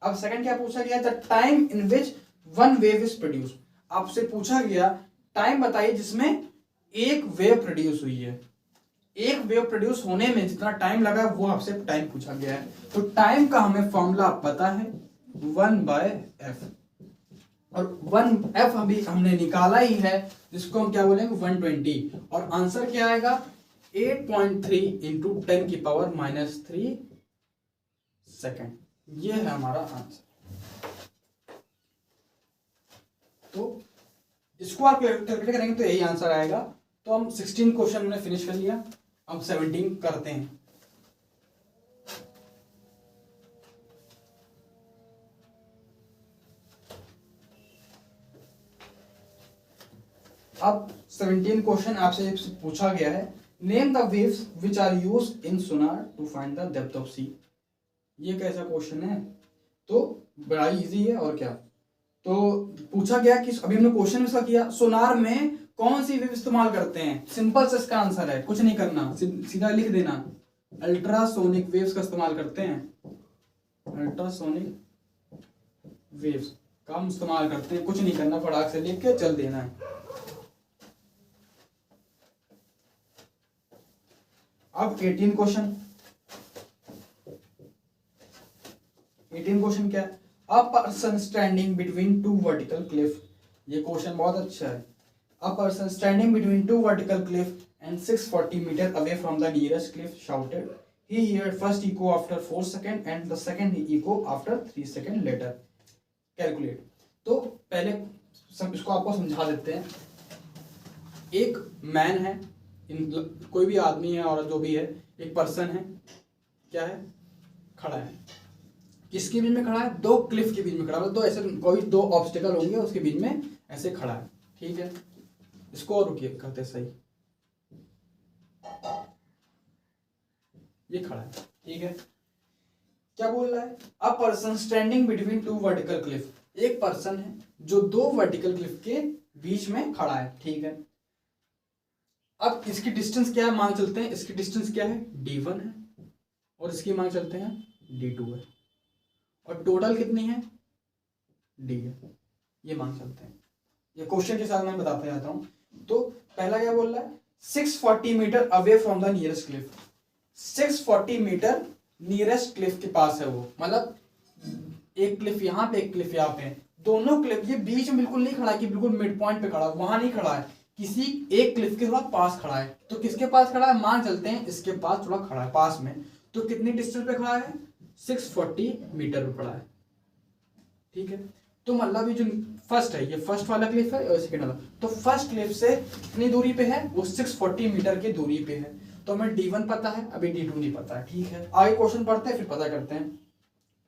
अब सेकंड क्या पूछा गया, the time in which 1 wave is produce. आपसे पूछा गया टाइम बताइए जिसमें एक वेव प्रोड्यूस हुई है, एक वेव प्रोड्यूस होने में जितना टाइम लगा वो आपसे टाइम पूछा गया है। तो टाइम का हमें फॉर्मूला पता है 1/f, और 1f अभी हमने निकाला ही है, जिसको हम क्या बोलेंगे 120, और आंसर क्या आएगा 8.3 इंटू 10 की पावर -3 सेकेंड। ये है हमारा आंसर। तो इसको आप कैलकुलेट करेंगे तो यही आंसर आएगा। तो हम 16 क्वेश्चन हमने फिनिश कर लिया, अब 17 करते हैं। अब 17 क्वेश्चन आपसे पूछा गया है, name the waves which are used in sonar to find the depth of sea. ये कैसा क्वेश्चन है, तो बड़ा इजी है और क्या। तो पूछा गया कि अभी हमने क्वेश्चन इसका किया, सोनार में कौन सी वेव इस्तेमाल करते हैं, सिंपल से इसका आंसर है, कुछ नहीं करना, सीधा लिख देना, अल्ट्रासोनिक वेव्स का इस्तेमाल करते हैं, अल्ट्रासोनिक वेव्स का हम इस्तेमाल करते हैं, कुछ नहीं करना, फटाक से लिख के चल देना है। अब 18 क्वेश्चन, 18 क्वेश्चन क्या है, a person standing between two vertical cliff. ये क्वेश्चन बहुत अच्छा है। A person standing between two vertical cliff and 640 metre away from the nearest cliff shouted he heard first echo after 4 seconds and the second echo after 3 seconds later. Calculate. तो पहले इसको आपको समझा देते हैं। एक मैन है, कोई भी आदमी है और जो भी है, एक पर्सन है, क्या है, खड़ा है, किसके बीच में खड़ा है, दो क्लिफ के बीच में खड़ा है, तो ऐसे कोई दो ऑब्स्टिकल होंगे उसके बीच में ऐसे खड़ा है, ठीक है। इसको और रुकिए करते सही, ये खड़ा है, ठीक है। क्या बोल रहा है, a person standing between two vertical Cliff, एक पर्सन है जो दो वर्टिकल क्लिफ के बीच में खड़ा है, ठीक है। अब इसकी डिस्टेंस क्या है मान चलते हैं, इसकी डिस्टेंस क्या है d1 है और इसकी मान चलते हैं d2 है और टोटल कितनी है d है, ये मान चलते हैं। ये क्वेश्चन के साथ मैं बताता जाता हूं। तो पहला क्या बोल रहा है, 640 metre away from the nearest cliff, 640 metre nearest cliff के पास है वो, मतलब एक क्लिफ यहाँ पे एक क्लिफ यहाँ पे, दोनों क्लिफ ये बीच में बिल्कुल नहीं खड़ा है कि बिल्कुल मिड पॉइंट पे खड़ा, वहां नहीं खड़ा है, किसी एक क्लिफ के थोड़ा पास खड़ा है। तो किसके पास खड़ा है, मान चलते हैं इसके पास थोड़ा खड़ा है पास में। तो कितनी डिस्टेंस पे खड़ा है, 640 मीटर पे पड़ा है, ठीक है। तो मतलब ये जो फर्स्ट है, ये फर्स्ट वाला क्लिफ है और सेकंड वाला, तो फर्स्ट क्लिफ से कितनी दूरी पे है, वो 640 मीटर की दूरी पे है। तो हमें d1 पता है, अभी d2 नहीं पता है, ठीक है। आगे क्वेश्चन पढ़ते हैं फिर पता करते हैं।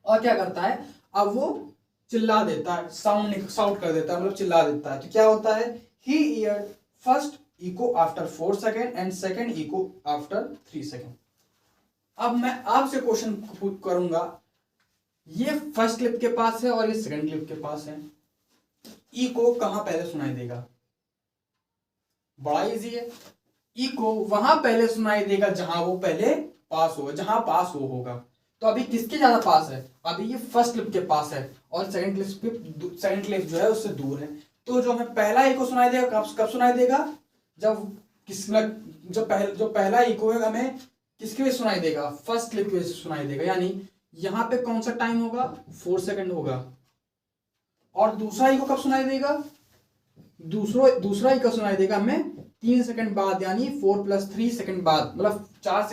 और क्या करता है, अब वो चिल्ला देता है, साउंड कर देता है, मतलब चिल्ला देता है। तो क्या होता है, he heard first echo after 4 second and second echo after 3 second. अब मैं आपसे क्वेश्चन करूंगा, ये फर्स्ट क्लिप के पास है और ये सेकंड क्लिप के पास है, इको कहां पहले सुनाई देगा, बड़ा इजी है। इको वहां पहले सुनाई देगा जहां वो पहले पास होगा, जहां पास वो होगा। तो अभी किसके ज्यादा पास है, अभी ये फर्स्ट क्लिप के पास है और सेकंड क्लिप जो है उससे दूर है। तो जो हमें पहला इको सुनाई देगा कब सुनाई देगा, जब जो पहला इको है हमें किसकी वजह से सुनाई देगा, फर्स्ट क्लिप की वजह से सुनाई देगा। यानी यहां पे कौन सा टाइम होगा, 4 सेकंड होगा। और दूसरा इको कब सुनाई देगा, दूसरा इको सुनाई देगा हमें 3 सेकंड बाद, यानी 4 + 3 सेकंड बाद, मतलब 4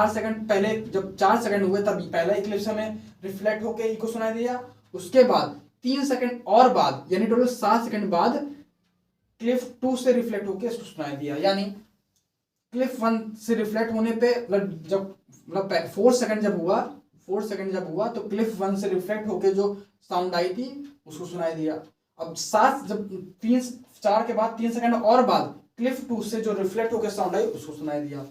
सेकंड पहले, जब 4 सेकंड हुए तभी पहला इक्लिप्स हमें रिफ्लेक्ट होके इको सुनाई दिया। उसके बाद 3 सेकंड और बाद, यानी टोटल 7 सेकंड बाद क्लिफ 2 से रिफ्लेक्ट होके इसको सुनाई दिया। यानी क्लिफ 1 से रिफ्लेक्ट होने पे जब 4 सेकंड जब हुआ तो क्लिफ 1 से रिफ्लेक्ट होके जो साउंड आई थी उसको सुनाई दिया। अब 4 के बाद 3 सेकंड और बाद क्लिफ 2 से जो रिफ्लेक्ट होकर साउंड आई उसको सुनाई दिया।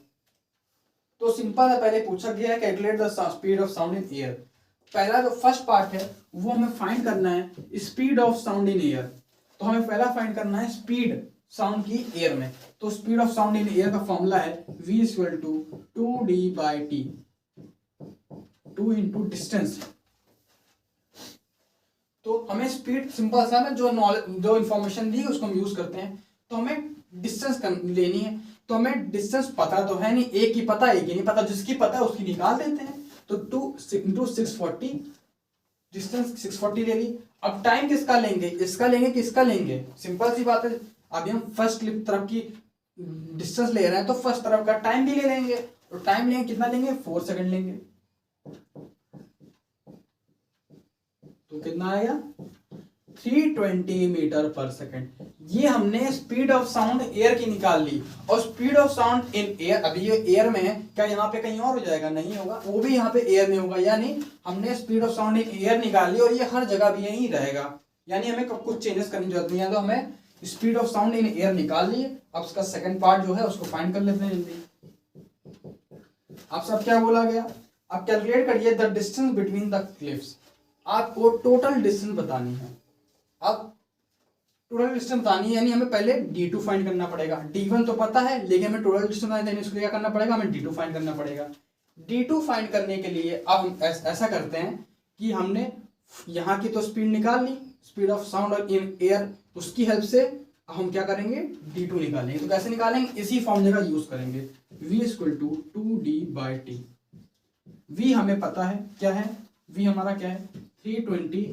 तो सिंपल है, पहले पूछा गया है calculate the speed of sound in air. पहला जो फर्स्ट पार्ट है वो हमें फाइंड करना है speed of sound in air. तो हमें पहला फाइंड करना है स्पीड साउंड की एयर में। तो speed of sound in air का फॉर्मूला है v = 2d/t, 2 × डिस्टेंस। तो हमें स्पीड सिंपल सा है, जो इंफॉर्मेशन दी उसको हम यूज करते हैं। तो हमें डिस्टेंस लेनी है, तो हमें डिस्टेंस पता तो है नहीं, एक ही पता एक ही नहीं पता, जिसकी पता है उसकी निकाल देते हैं। तो 2 × 640, डिस्टेंस 640 ले ली। अब टाइम किसका लेंगे, इसका लेंगे किसका लेंगे, सिंपल सी बात है। अभी हम फर्स्ट क्लिप तरफ की डिस्टेंस ले रहे हैं तो फर्स्ट तरफ का टाइम भी ले लेंगे। तो टाइम लेंगे कितना लेंगे, 4 सेकंड लेंगे। तो कितना आएगा, 320 मीटर पर सेकंड। ये हमने स्पीड ऑफ साउंड एयर की निकाल ली। और speed of sound in air, अभी ये एयर में है, क्या यहाँ पे कहीं और हो जाएगा, नहीं होगा, वो भी यहाँ पे एयर में होगा। यानी हमने speed of sound in air निकाल ली और ये हर जगह भी यही रहेगा। यानी हमें कुछ चेंजेस करने की जरूरत नहीं है। तो हमें speed of sound in air निकाल लिए। अब उसका सेकंड पार्ट जो है उसको फाइंड कर लेते हैं जल्दी। आप सब क्या बोला गया, अब कैलकुलेट करिए the distance between the cliffs. आपको टोटल डिस्टेंस बतानी है। अब टोटल डिस्टेंस बतानी है, यानी हमें पहले d2 फाइंड करना पड़ेगा। d1 तो पता है, लेकिन हमें टोटल डिस्टेंस बताना है, इसको क्या करना पड़ेगा, हमें d2 फाइंड करना पड़ेगा। d2 फाइंड करने के लिए अब हम ऐसा करते हैं कि हमने यहाँ की तो स्पीड निकाल ली, स्पीड ऑफ साउंड और इन एयर, उसकी हेल्प से हम क्या करेंगे, d2 निकालेंगे। तो कैसे निकालेंगे, इसी फॉर्मूले का यूज करेंगे, v = 2d/t। v हमें पता है क्या है, v हमारा क्या है, 320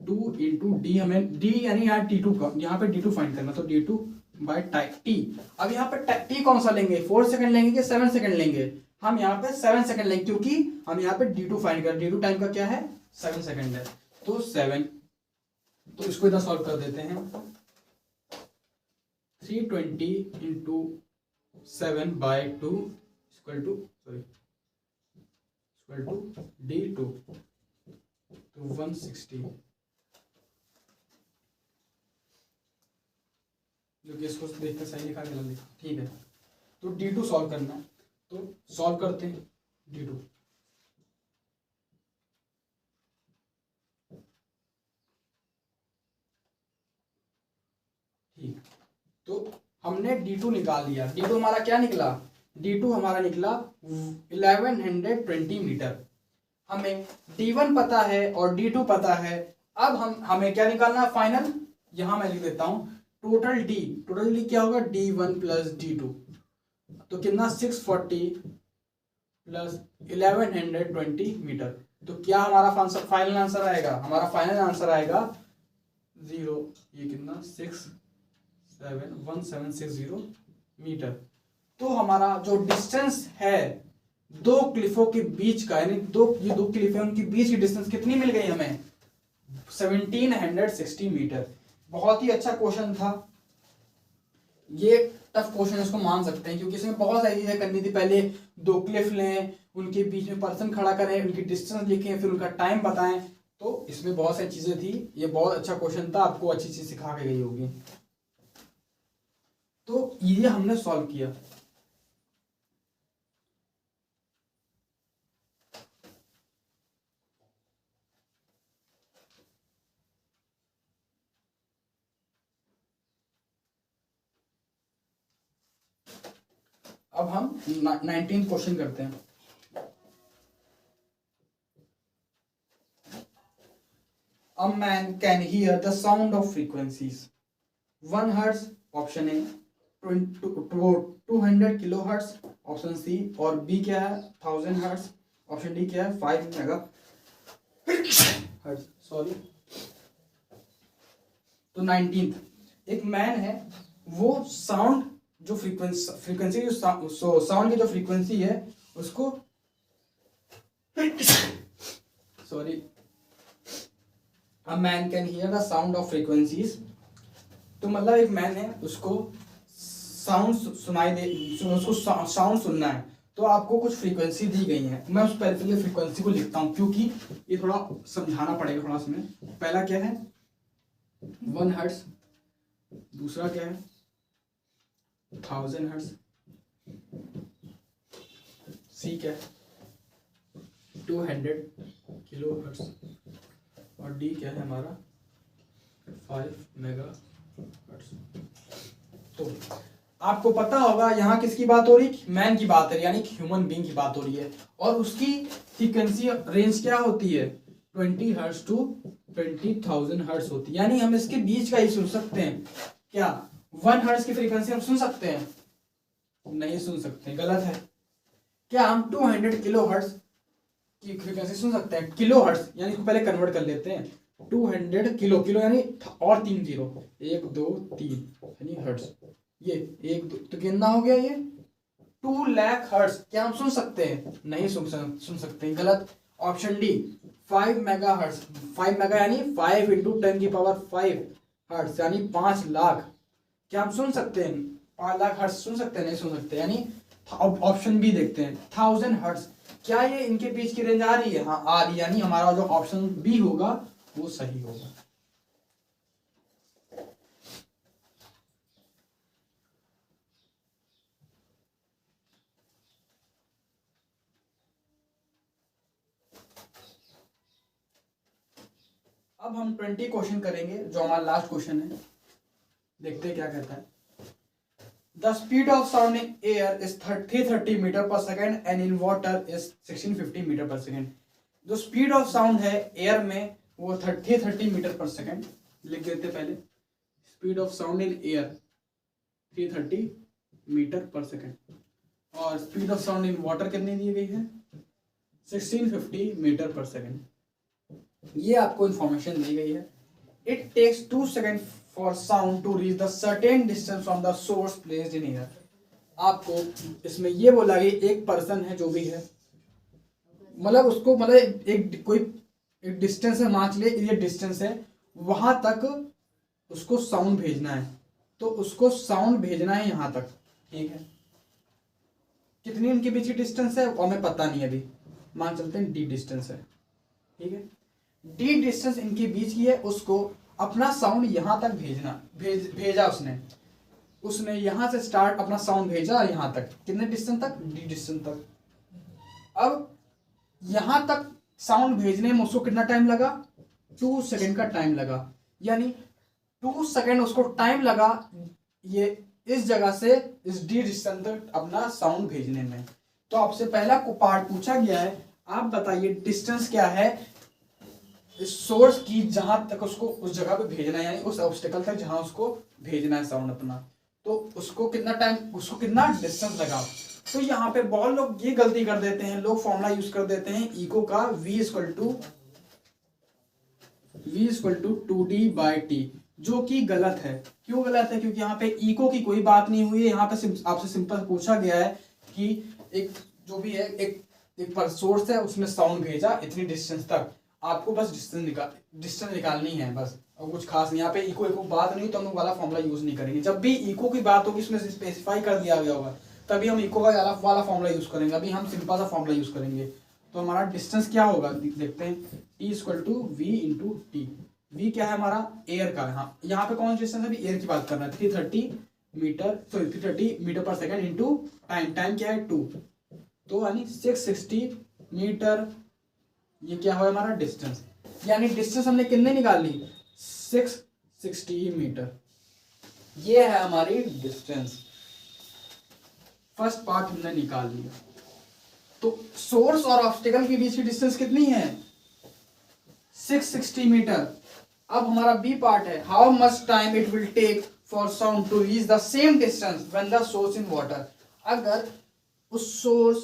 2 × d, हमें d यानी यहाँ t2 का, यहाँ पे d2 फाइंड करना, तो d2/t। अब यहाँ पे t कौन सा लेंगे, 4 सेकंड लेंगे कि 7 सेकंड लेंगे, हम यहाँ पे 7 सेकंड लेंगे, क्योंकि हम यहाँ पे d2 फाइंड कर, d2 टाइम का क्या है, 7 सेकंड है। तो 7, तो इसको इधर सॉल्व कर देते हैं। 320 × 7/2 = d2, तो 160। जो कि इसको देखकर सही लिखा गलत लिखा, ठीक है। तो d2 सॉल्व करना है, तो सॉल्व करते हैं। d2 तो हमने D2 निकाल लिया। D2 हमारा क्या निकला? D2 हमारा निकला 1120 मीटर। हमें D1 पता है और D2 पता है। अब हमें क्या निकालना है फाइनल? यहां मैं लिख देता हूं टोटल D क्या होगा? D1 प्लस D2, तो कितना? 640 प्लस 1120 मीटर। तो क्या हमारा फाइनल आंसर आएगा? हमारा फाइनल आंसर आएगा 0, ये कितना? 1760 मीटर। तो हमारा जो डिस्टेंस है दो क्लिफों के बीच का, यानी ये दो क्लिफ है उनके बीच की डिस्टेंस कितनी मिल गई हमें? 1760 मीटर। बहुत ही अच्छा क्वेश्चन था ये। टफ क्वेश्चन इसको मान सकते हैं क्योंकि इसमें बहुत सारी चीजें करनी थी। पहले दो क्लिफ लें, उनके बीच में पर्सन खड़ा करें, उनकी डिस्टेंस लिखें, फिर उनका टाइम बताएं। तो इसमें बहुत सारी चीजें थी। ये बहुत अच्छा क्वेश्चन था, आपको अच्छी चीज सिखा के गई होगी। तो ये हमने सॉल्व किया। अब हम 19th क्वेश्चन करते हैं। A man can hear the sound of frequencies 1 hertz option A, 200 kilohertz option C, और बी क्या है 1000 हर्ट्ज ऑप्शन डी क्या है 5 मेगा हर्ट्ज। सॉरी। तो 19th, एक मैन है, वो साउंड जो फ्रीक्वेंसी जो साउंड की जो फ्रीक्वेंसी है उसको sorry, a man can hear the sound of frequencies. तो मतलब एक मैन है, उसको साउंड सुनाई दे, उसको साउंड सुनना है। तो आपको कुछ फ्रीक्वेंसी दी गई है। मैं उस पहले फ्रीक्वेंसी को लिखता हूँ क्योंकि ये थोड़ा समझाना पड़ेगा थोड़ा इसमें। पहला क्या है 1 हर्ट्ज, दूसरा क्या है 1000 हर्ट्ज, सी क्या है 200 किलो हर्ट्ज, और डी क्या है हमारा 5 मेगा हर्ट्ज। तो आपको पता होगा यहाँ किसकी बात हो रही? मैन की बात है, यानी ह्यूमन बीइंग की बात हो रही है। और उसकी फ्रीक्वेंसी रेंज क्या होती है 20 हर्ट्ज टू 20,000 हर्ट्ज होती है। यानी हम इसके बीच का ही सुन सकते हैं। क्या 1 हर्ट्ज की फ्रीक्वेंसी हम सुन सकते हैं? नहीं सुन सकते, गलत है। क्या हम 200 किलो हर्ट्ज की फ्रीक्वेंसी सुन सकते हैं? किलो हर्ट्ज, यानी इसको पहले कन्वर्ट कर लेते हैं। 200 किलो, किलो यानी और 3 जीरो, 1 2 3 यानी हर्ट्ज। ये 1 2 तो कितना हो गया? ये 2 लाख हर्ट्ज। क्या हम सुन सकते हैं? नहीं सुन सकते हैं, गलत। Option D 5 mega hertz. 5 mega यानी 5 इंटू 10⁵ हर्ट्ज यानी 5 लाख। क्या हम सुन सकते हैं 5 लाख हर्ट्ज सुन सकते हैं? नहीं सुन सकते। यानी ऑप्शन बी देखते हैं 1000 हर्ट्ज। क्या ये इनके बीच की रेंज आ रही है? हाँ आ रही है, यानी हमारा जो ऑप्शन बी होगा वो सही होगा। अब हम 20 क्वेश्चन करेंगे, जो हमारा लास्ट क्वेश्चन है। देखते हैं क्या कहता है। The speed of sound in air is 330 metre per second and in water is 1650 metre per second. जो स्पीड ऑफ साउंड है एयर में वो 330 मीटर पर सेकेंड लिख देते पहले। Speed of sound in air 330 metre per second, और speed of sound in water कितनी दी गई है 1650 मीटर पर सेकेंड। ये आपको इंफॉर्मेशन दी गई है। It takes 2 second for sound to reach the certain distance from the source placed in air. आपको इसमें ये बोला कि एक पर्सन है जो भी है, मतलब उसको मतलब एक कोई एक डिस्टेंस है, मान लीजिए ये डिस्टेंस है, वहां तक उसको साउंड भेजना है। तो उसको साउंड भेजना है यहां तक, ठीक है। कितनी इनके बीच की डिस्टेंस है और हमें पता नहीं अभी, मान चलते हैं डी डिस्टेंस है, ठीक है। डी डिस्टेंस इनके बीच की है, उसको अपना साउंड यहां तक भेजा उसने यहां से स्टार्ट अपना साउंड भेजा यहां तक। कितने डिस्टेंस तक? डी डिस्टेंस तक। अब यहां तक साउंड भेजने में उसको कितना टाइम लगा? 2 सेकेंड का टाइम लगा। यानी 2 सेकेंड उसको टाइम लगा ये इस जगह से इस डी डिस्टेंस तक अपना साउंड भेजने में। तो आपसे पहला को पार्ट पूछा गया है, आप बताइए डिस्टेंस क्या है इस सोर्स की जहां तक उसको उस जगह पे भेजना है, यानी उस ऑब्स्टेकल तक जहां उसको भेजना है साउंड अपना। तो उसको कितना टाइम, उसको कितना डिस्टेंस लगा। तो यहाँ पे बहुत लोग ये गलती कर देते हैं, लोग फॉर्मूला यूज कर देते हैं इको का v इक्वल टू 2d/t, जो कि गलत है। क्यों गलत है? क्योंकि यहाँ पे इको की कोई बात नहीं हुई है। यहाँ पे आपसे सिंपल पूछा गया है कि एक जो भी है एक सोर्स है उसमें साउंड भेजा इतनी डिस्टेंस तक, आपको बस डिस्टेंस निकालनी है बस, और कुछ खास नहीं। यहाँ पे इको बात नहीं तो हम वाला फॉर्मूला यूज नहीं करेंगे। जब भी इको की बात होगी इसमें स्पेसिफाई कर दिया गया होगा तभी हम इको का वाला फॉर्मूला यूज करेंगे। अभी हम सिंपल सा फॉर्मूला यूज करेंगे। तो हमारा डिस्टेंस क्या होगा देखते हैं, T equal to v into t. V क्या है हमारा? एयर का। यहाँ पे कौन सा डिस्टेंस है? अभी एयर की बात कर रहे हैं। 330 metre per second into time क्या है 2, तो यानी 660 मीटर। ये क्या हुआ हमारा डिस्टेंस, यानी डिस्टेंस हमने कितने निकाल ली? 660 मीटर। ये है हमारी डिस्टेंस। फर्स्ट पार्ट हमने निकाल लिया। तो सोर्स और ऑब्स्टेकल के बीच की डिस्टेंस कितनी है? 660 मीटर। अब हमारा बी पार्ट है, how much time it will take for sound to reach the same distance when the source in water. अगर उस सोर्स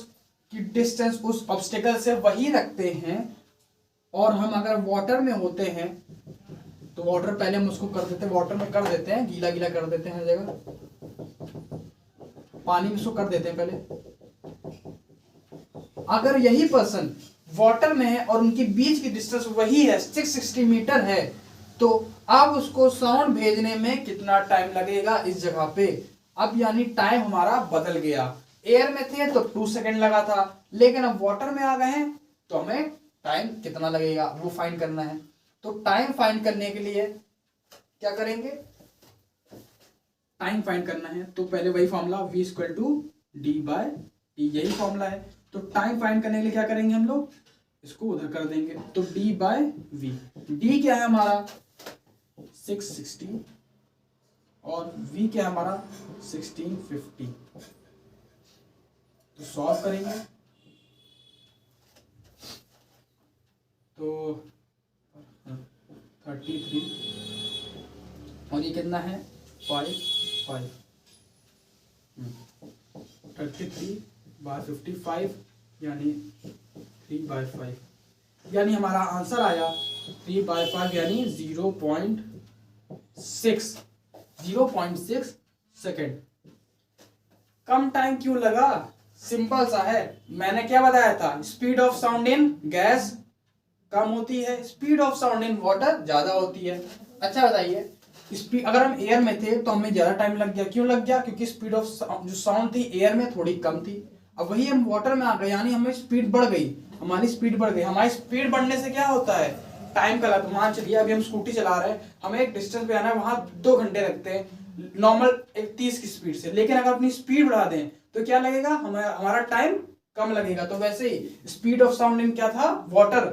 की डिस्टेंस उस ऑब्स्टेकल से वही रखते हैं और हम अगर वाटर में होते हैं तो वाटर पहले हम उसको कर देते हैं, वाटर में कर देते हैं, गीला गीला कर देते हैं हर जगह, पानी में उसको कर देते हैं पहले। अगर यही पर्सन वाटर में है और उनके बीच की डिस्टेंस वही है 660 मीटर है, तो अब उसको साउंड भेजने में कितना टाइम लगेगा इस जगह पे। अब यानी टाइम हमारा बदल गया। एयर में थे तो 2 सेकेंड लगा था, लेकिन अब वाटर में आ गए हैं तो हमें टाइम कितना लगेगा वो फाइंड करना है। तो टाइम फाइंड करने के लिए क्या करेंगे? टाइम फाइंड करना है तो पहले वही formula v equal to d/t, यही फॉर्मूला है। तो टाइम फाइंड करने के लिए क्या करेंगे हम लोग? इसको उधर कर देंगे। तो d/v, d क्या है हमारा 660 और v क्या है हमारा 1650। तो सॉल्व करेंगे तो 33 और ये कितना है 5 33/55 यानी 3/5, यानी हमारा आंसर आया 3/5 यानी 0.6 सेकेंड। कम टाइम क्यों लगा? सिंपल सा है, मैंने क्या बताया था, speed of sound in gas कम होती है, speed of sound in water ज्यादा होती है। अच्छा बताइए, स्पीड अगर हम एयर में थे तो हमें ज्यादा टाइम लग गया। क्यों लग गया? क्योंकि स्पीड ऑफ जो साउंड थी एयर में थोड़ी कम थी। अब वही हम वाटर में आ गए यानी हमें स्पीड बढ़ गई, हमारी स्पीड बढ़ गई। हमारी स्पीड बढ़ने से क्या होता है? टाइम का लगता। मान चलिए अभी हम स्कूटी चला रहे हैं, हमें एक डिस्टेंस पे आना है, वहां 2 घंटे लगते हैं नॉर्मल 30 की स्पीड से, लेकिन अगर अपनी स्पीड बढ़ा दें तो क्या लगेगा? हमारा टाइम कम लगेगा। तो वैसे ही स्पीड ऑफ साउंड इन क्या था? वाटर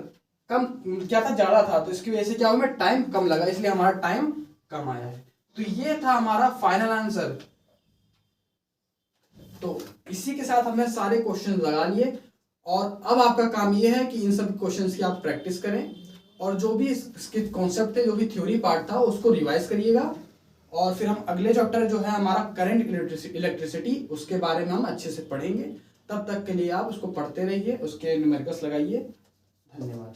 कम क्या था? ज्यादा था, तो इसकी वजह से क्या हुआ? टाइम कम लगा, इसलिए हमारा टाइम कम आया है। तो ये था हमारा फाइनल आंसर। तो इसी के साथ हमने सारे क्वेश्चन लगा लिए और अब आपका काम ये है कि इन सब क्वेश्चंस की आप प्रैक्टिस करें और जो भी इसके कॉन्सेप्ट है, जो भी थ्योरी पार्ट था उसको रिवाइज करिएगा। और फिर हम अगले चैप्टर जो है हमारा करंट इलेक्ट्रिसिटी, उसके बारे में हम अच्छे से पढ़ेंगे। तब तक के लिए आप उसको पढ़ते रहिए, उसके न्यूमेरिकल्स लगाइए। धन्यवाद।